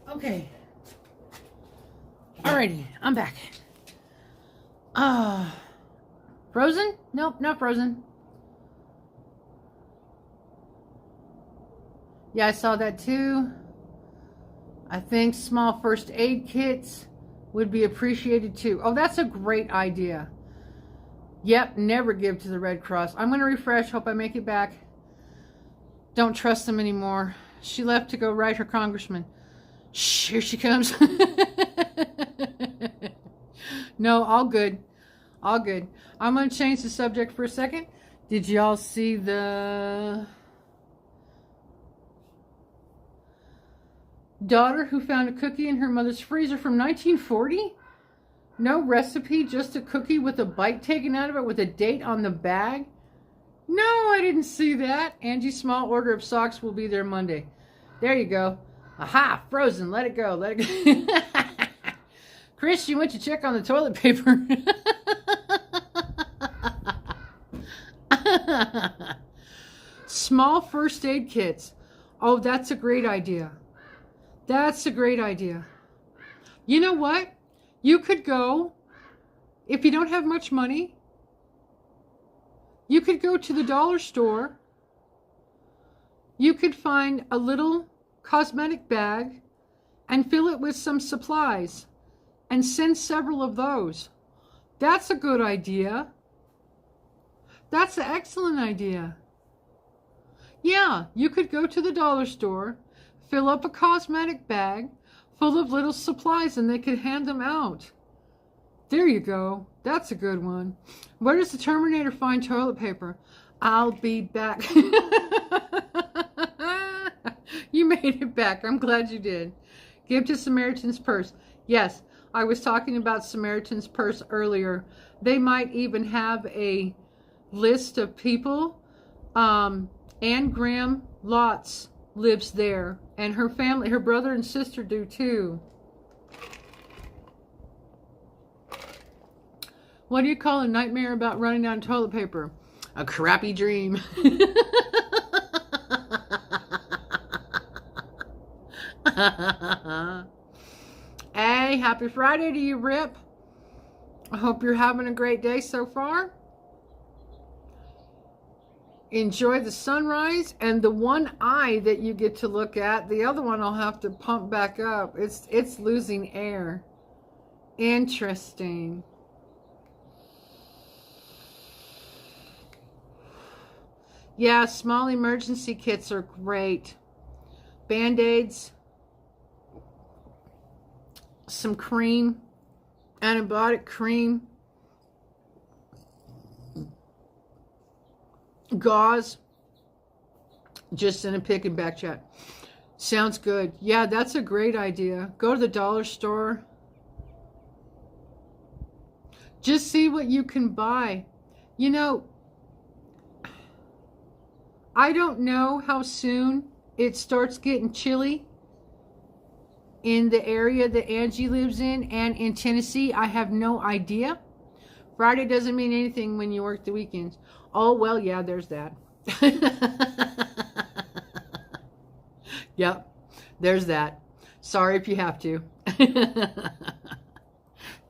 Okay. Alrighty, I'm back. Frozen? Nope, not frozen. Yeah, I saw that too. I think small first aid kits would be appreciated too. Oh, that's a great idea. Yep, never give to the Red Cross. I'm going to refresh. Hope I make it back. Don't trust them anymore. She left to go write her congressman. Shh, here she comes. No, all good. All good. I'm going to change the subject for a second. Did y'all see the daughter who found a cookie in her mother's freezer from 1940? No recipe, just a cookie with a bite taken out of it with a date on the bag? No, I didn't see that. Angie's small order of socks will be there Monday. There you go. Aha, frozen. Let it go. Let it go. Chris, you went to check on the toilet paper. Small first aid kits. Oh, that's a great idea. That's a great idea. You know what? You could go, if you don't have much money, you could go to the dollar store. You could find a little cosmetic bag and fill it with some supplies and send several of those. That's a good idea. That's an excellent idea. Yeah, you could go to the dollar store, fill up a cosmetic bag full of little supplies, and they could hand them out. There you go. That's a good one. Where does the Terminator find toilet paper? I'll be back. You made it back. I'm glad you did. Give to Samaritan's Purse. Yes, I was talking about Samaritan's Purse earlier. They might even have a list of people Anne Graham Lotz lives there, and her family, her brother and sister do too. What do you call a nightmare about running out of toilet paper? A crappy dream. Hey, happy Friday to you, Rip. I hope you're having a great day so far. Enjoy the sunrise, and the one eye that you get to look at, the other one I'll have to pump back up. It's losing air. Interesting. Yeah, small emergency kits are great. Band-Aids, some cream, antibiotic cream, gauze, just in a pick and back chat. Sounds good. Yeah, that's a great idea. Go to the dollar store. Just see what you can buy. You know, I don't know how soon it starts getting chilly in the area that Angie lives in and in Tennessee. I have no idea. Friday doesn't mean anything when you work the weekends. Oh, well, yeah, there's that. Yep, there's that. Sorry if you have to.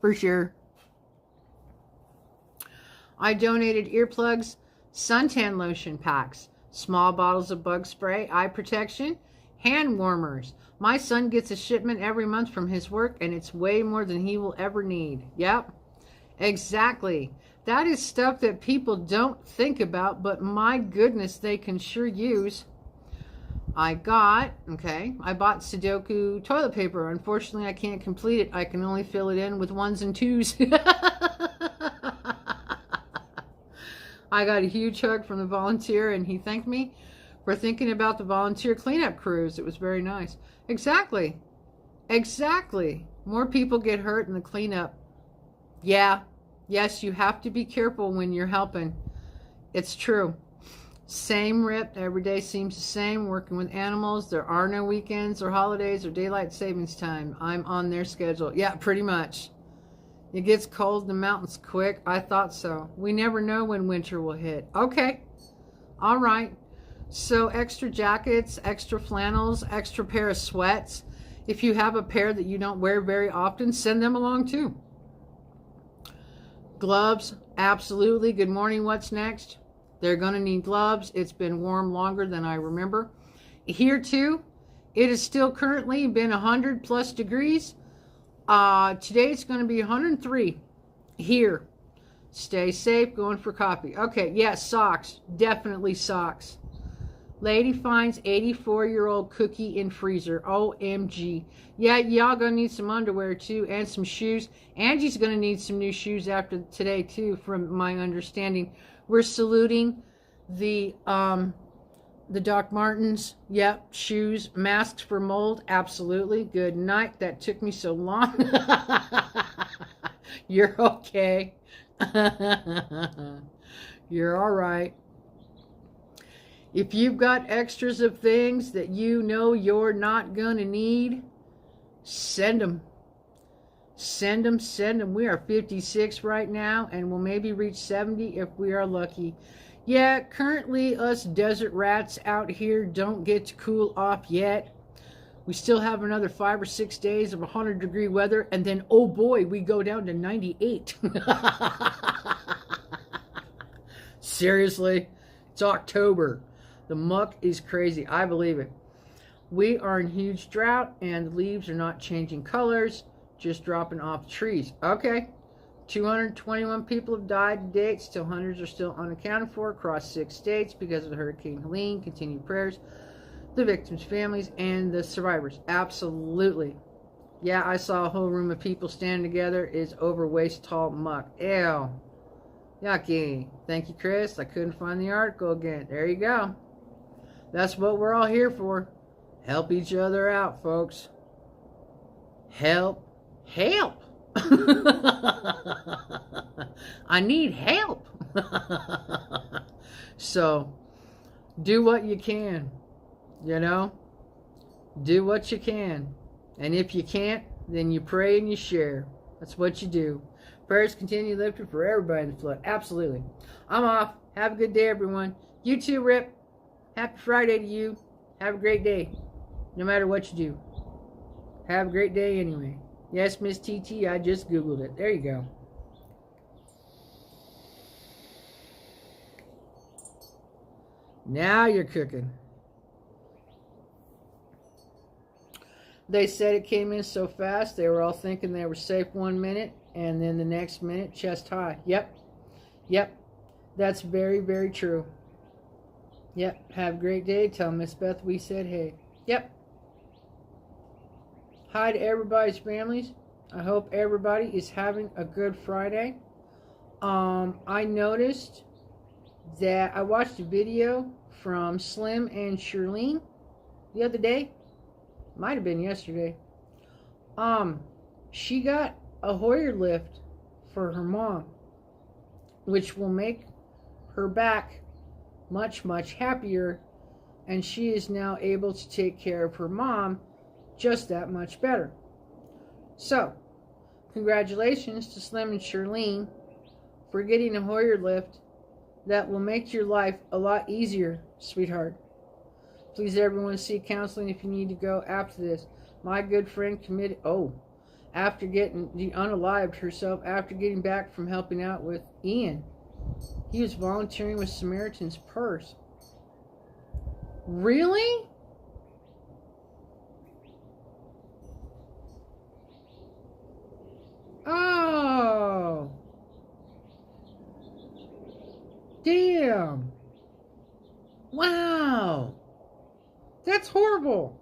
For sure. I donated earplugs, suntan lotion packs, small bottles of bug spray, eye protection, hand warmers. My son gets a shipment every month from his work, and it's way more than he will ever need. Yep, exactly. That is stuff that people don't think about, but my goodness, they can sure use. I bought Sudoku toilet paper. Unfortunately, I can't complete it. I can only fill it in with 1s and 2s. I got a huge hug from the volunteer, and he thanked me for thinking about the volunteer cleanup crews. It was very nice. Exactly. Exactly. More people get hurt in the cleanup. Yeah. Yes, you have to be careful when you're helping. It's true. Same, Rip. Every day seems the same. Working with animals. There are no weekends or holidays or daylight savings time. I'm on their schedule. Yeah, pretty much. It gets cold in the mountains quick. I thought so. We never know when winter will hit. Okay. All right. So extra jackets, extra flannels, extra pair of sweats. If you have a pair that you don't wear very often, send them along too. Gloves, absolutely. Good morning. What's next? They're going to need gloves. It's been warm longer than I remember. Here too, it is still currently been 100 plus degrees. Today it's going to be 103 here. Stay safe. Going for coffee. Okay, yes, socks. Definitely socks. Lady finds 84-year-old cookie in freezer. OMG. Yeah, y'all gonna need some underwear too and some shoes. Angie's gonna need some new shoes after today too, from my understanding. We're saluting the Doc Martens. Yep, shoes, masks for mold. Absolutely. Good night. That took me so long. You're okay. You're all right. If you've got extras of things that you know you're not gonna need, send them. Send them, send them. We are 56 right now, and we'll maybe reach 70 if we are lucky. Yeah, currently us desert rats out here don't get to cool off yet. We still have another 5 or 6 days of 100-degree weather, and then, oh boy, we go down to 98. Seriously, it's October. The muck is crazy. I believe it. We are in huge drought, and the leaves are not changing colors, just dropping off trees. Okay. 221 people have died to date. Still hundreds are still unaccounted for across 6 states because of Hurricane Helene. Continued prayers. The victims' families and the survivors. Absolutely. Yeah, I saw a whole room of people standing together. It's over waist tall muck. Ew. Yucky. Thank you, Chris. I couldn't find the article again. There you go. That's what we're all here for. Help each other out, folks. Help. Help. I need help. So, Do what you can, you know? Do what you can. And if you can't, then you pray and you share. That's what you do. Prayers continue lifted for everybody in the flood. Absolutely. I'm off. Have a good day, everyone. You too, Rip. Happy Friday to you. Have a great day. No matter what you do. Have a great day anyway. Yes, Miss TT, I just Googled it. There you go. Now you're cooking. They said it came in so fast, they were all thinking they were safe 1 minute, and then the next minute, chest high. Yep. Yep. That's very, very true. Yep. Have a great day. Tell Miss Beth we said hey. Yep. Hi to everybody's families. I hope everybody is having a good Friday. I noticed that I watched a video from Slim and Shirlene the other day. Might have been yesterday. She got a Hoyer lift for her mom, which will make her back much, much happier, and she is now able to take care of her mom just that much better. So, congratulations to Slim and Shirlene for getting a Hoyer lift that will make your life a lot easier, sweetheart. Please, everyone, seek counseling if you need to go after this. My good friend committed, after getting unalived herself after getting back from helping out with Ian. He was volunteering with Samaritan's Purse. Really? Oh. Damn. Wow. That's horrible.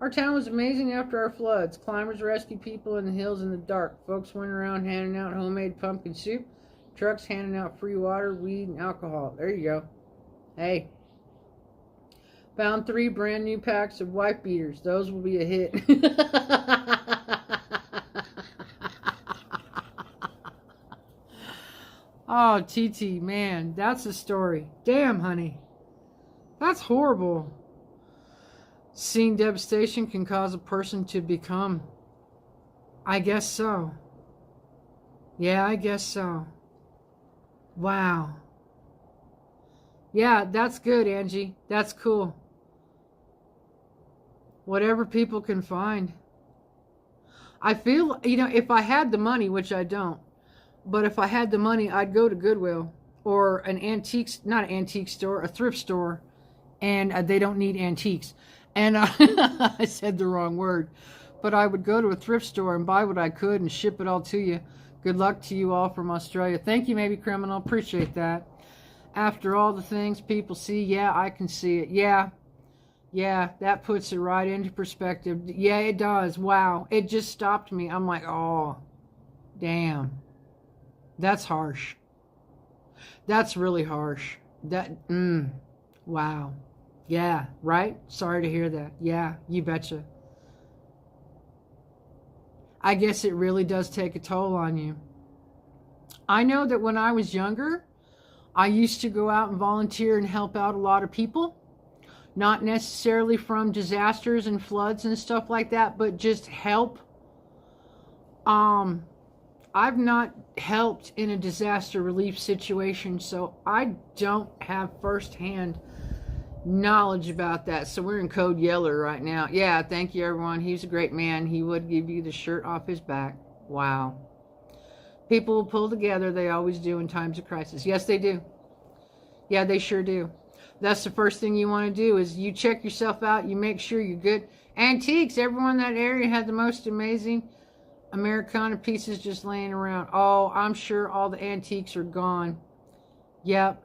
Our town was amazing after our floods. Climbers rescued people in the hills in the dark. Folks went around handing out homemade pumpkin soup. Trucks handing out free water, weed, and alcohol. There you go. Hey. Found 3 brand new packs of wife beaters. Those will be a hit. Oh, TT, man, that's a story. Damn, honey. That's horrible. Seeing devastation can cause a person to become. I guess so. Yeah, I guess so. Wow. Yeah, that's good, Angie. That's cool. Whatever people can find. I feel, if I had the money, which I don't, but if I had the money, I'd go to Goodwill or an not an antique store, a thrift store, and they don't need antiques. And I said the wrong word, but I would go to a thrift store and buy what I could and ship it all to you. Good luck to you all from Australia. Thank you, Maybe Criminal. Appreciate that. After all the things people see, yeah, I can see it. Yeah, that puts it right into perspective. Yeah, it does. Wow. It just stopped me. I'm like, oh, damn. That's harsh. That's really harsh. Wow. Yeah, right? Sorry to hear that. Yeah, you betcha. I guess it really does take a toll on you. I know that when I was younger, I used to go out and volunteer and help out a lot of people. Not necessarily from disasters and floods and stuff like that, but just help. I've not helped in a disaster relief situation, so I don't have firsthand knowledge about that. So we're in Code Yeller right now. Yeah, thank you, everyone. He's a great man. He would give you the shirt off his back. Wow. People will pull together. They always do in times of crisis. Yes, they do. Yeah, they sure do. That's the first thing you want to do is you check yourself out. You make sure you're good. Antiques. Everyone in that area had the most amazing Americana pieces just laying around. Oh, I'm sure all the antiques are gone. Yep.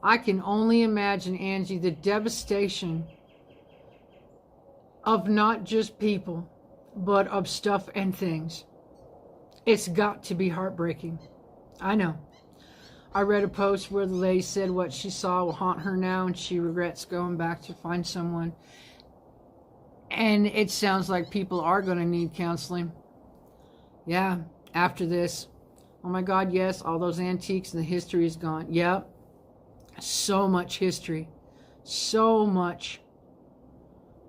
I can only imagine, Angie, the devastation of not just people, but of stuff and things. It's got to be heartbreaking. I know. I read a post where the lady said what she saw will haunt her now, and she regrets going back to find someone. And it sounds like people are going to need counseling. Yeah, after this. Oh my God, yes, all those antiques and the history is gone. Yep. So much history. So much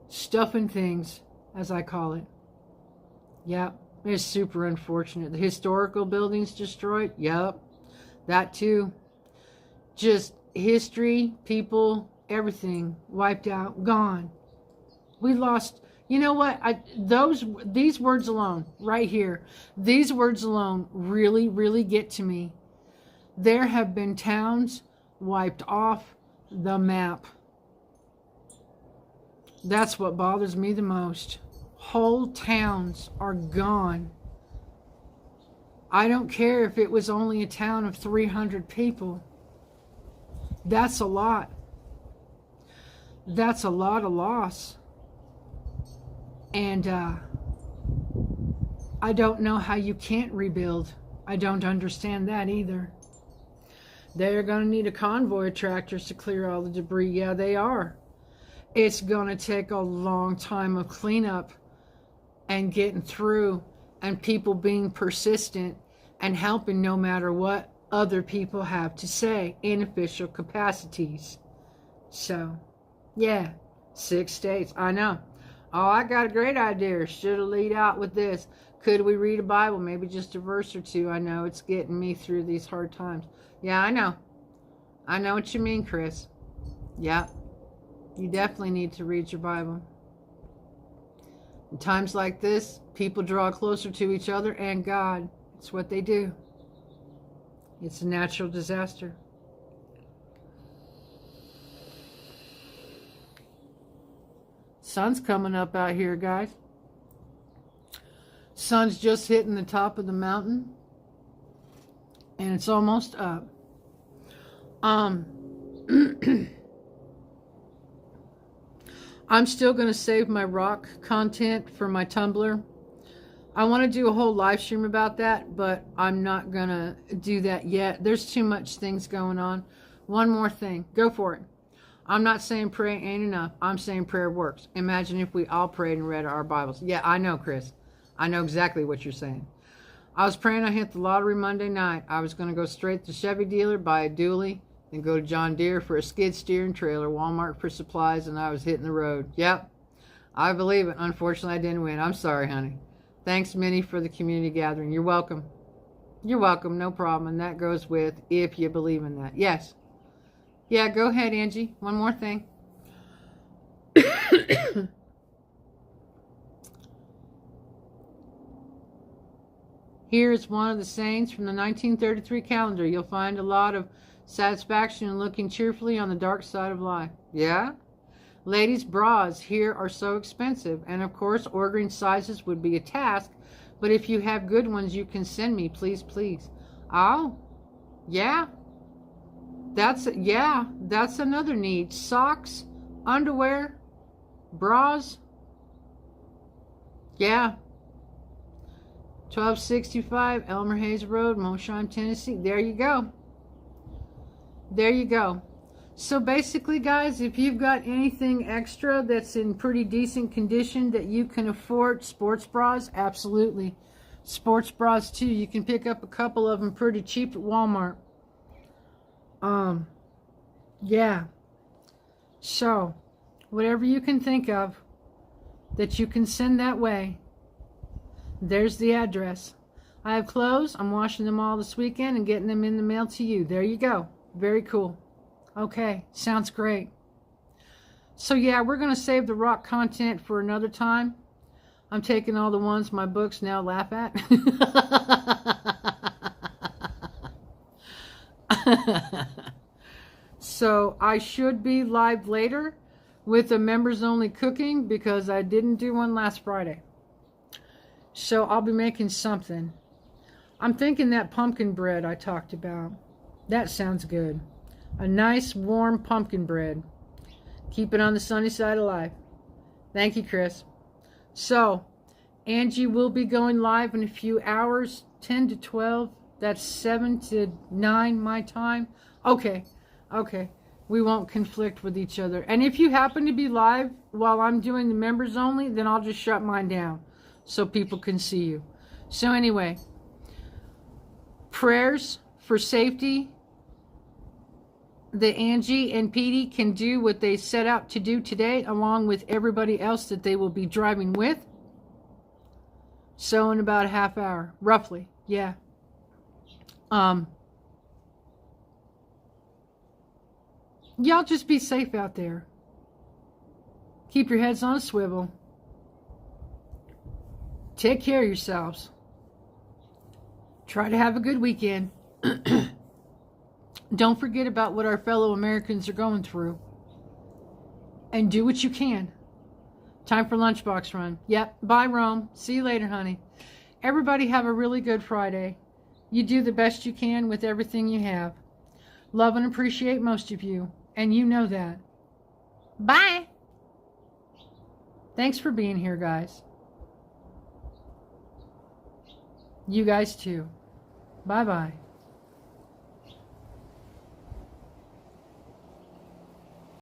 stuff and things, as I call it. Yep, it's super unfortunate. The historical buildings destroyed. Yep, that too. Just history, people, everything wiped out, gone. We lost. You know what? These words alone, right here, these words alone really, really get to me. There have been towns wiped off the map. That's what bothers me the most. Whole towns are gone. I don't care if it was only a town of 300 people. That's a lot. That's a lot of loss. And I don't know how you can't rebuild. I don't understand that either. They're going to need a convoy of tractors to clear all the debris. Yeah, they are. It's going to take a long time of cleanup and getting through, and people being persistent and helping no matter what other people have to say in official capacities. So, yeah, 6 states. I know. Oh, I got a great idea. Should have lead out with this. Could we read a Bible? Maybe just a verse or two. I know it's getting me through these hard times. Yeah, I know. I know what you mean, Chris. Yeah. You definitely need to read your Bible. In times like this, people draw closer to each other and God. It's what they do. It's a natural disaster. Sun's coming up out here, guys. Sun's just hitting the top of the mountain. And it's almost up. I'm still going to save my rock content for my Tumblr. I want to do a whole live stream about that, but I'm not going to do that yet. There's too much things going on. One more thing. Go for it. I'm not saying pray ain't enough. I'm saying prayer works. Imagine if we all prayed and read our Bibles. Yeah, I know, Chris. I know exactly what you're saying. I was praying I hit the lottery Monday night. I was going to go straight to Chevy dealer, buy a dually, and go to John Deere for a skid steer and trailer, Walmart for supplies, and I was hitting the road. Yep, I believe it. Unfortunately, I didn't win. I'm sorry, honey. Thanks, Minnie, for the community gathering. You're welcome. You're welcome. No problem. And that goes with if you believe in that. Yes. Yeah, go ahead, Angie. One more thing. Here is one of the sayings from the 1933 calendar. You'll find a lot of satisfaction in looking cheerfully on the dark side of life. Yeah? Ladies' bras here are so expensive, and of course ordering sizes would be a task, but if you have good ones you can send me, please, please. Oh, yeah. That's another need. Socks, underwear, bras. Yeah. 1265 Elmer Hayes Road, Mosheim, Tennessee. There you go. There you go. So basically, guys, if you've got anything extra that's in pretty decent condition that you can afford, sports bras, absolutely. Sports bras too. You can pick up a couple of them pretty cheap at Walmart. Yeah. So, whatever you can think of that you can send that way, there's the address. I have clothes. I'm washing them all this weekend and getting them in the mail to you. There you go. Very cool. Okay, sounds great. So yeah, we're going to save the rock content for another time. I'm taking all the ones my books now laugh at. So I should be live later with a members only cooking because I didn't do one last Friday. So I'll be making something. I'm thinking that pumpkin bread I talked about. That sounds good. A nice warm pumpkin bread. Keep it on the sunny side of life. Thank you, Chris. So, Angie will be going live in a few hours, 10 to 12. That's 7 to 9 my time. Okay. We won't conflict with each other. And if you happen to be live while I'm doing the members only, then I'll just shut mine down so people can see you. So anyway, prayers for safety. that Angie and Petey can do what they set out to do today, along with everybody else that they will be driving with. So in about a half hour, roughly, yeah. Y'all just be safe out there. Keep your heads on a swivel. Take care of yourselves. Try to have a good weekend. Don't forget about what our fellow Americans are going through. And do what you can. Time for Lunchbox Run. Yep. Bye, Rome. See you later, honey. Everybody have a really good Friday. You do the best you can with everything you have. Love and appreciate most of you. And you know that. Bye. Thanks for being here, guys. You guys too. Bye-bye.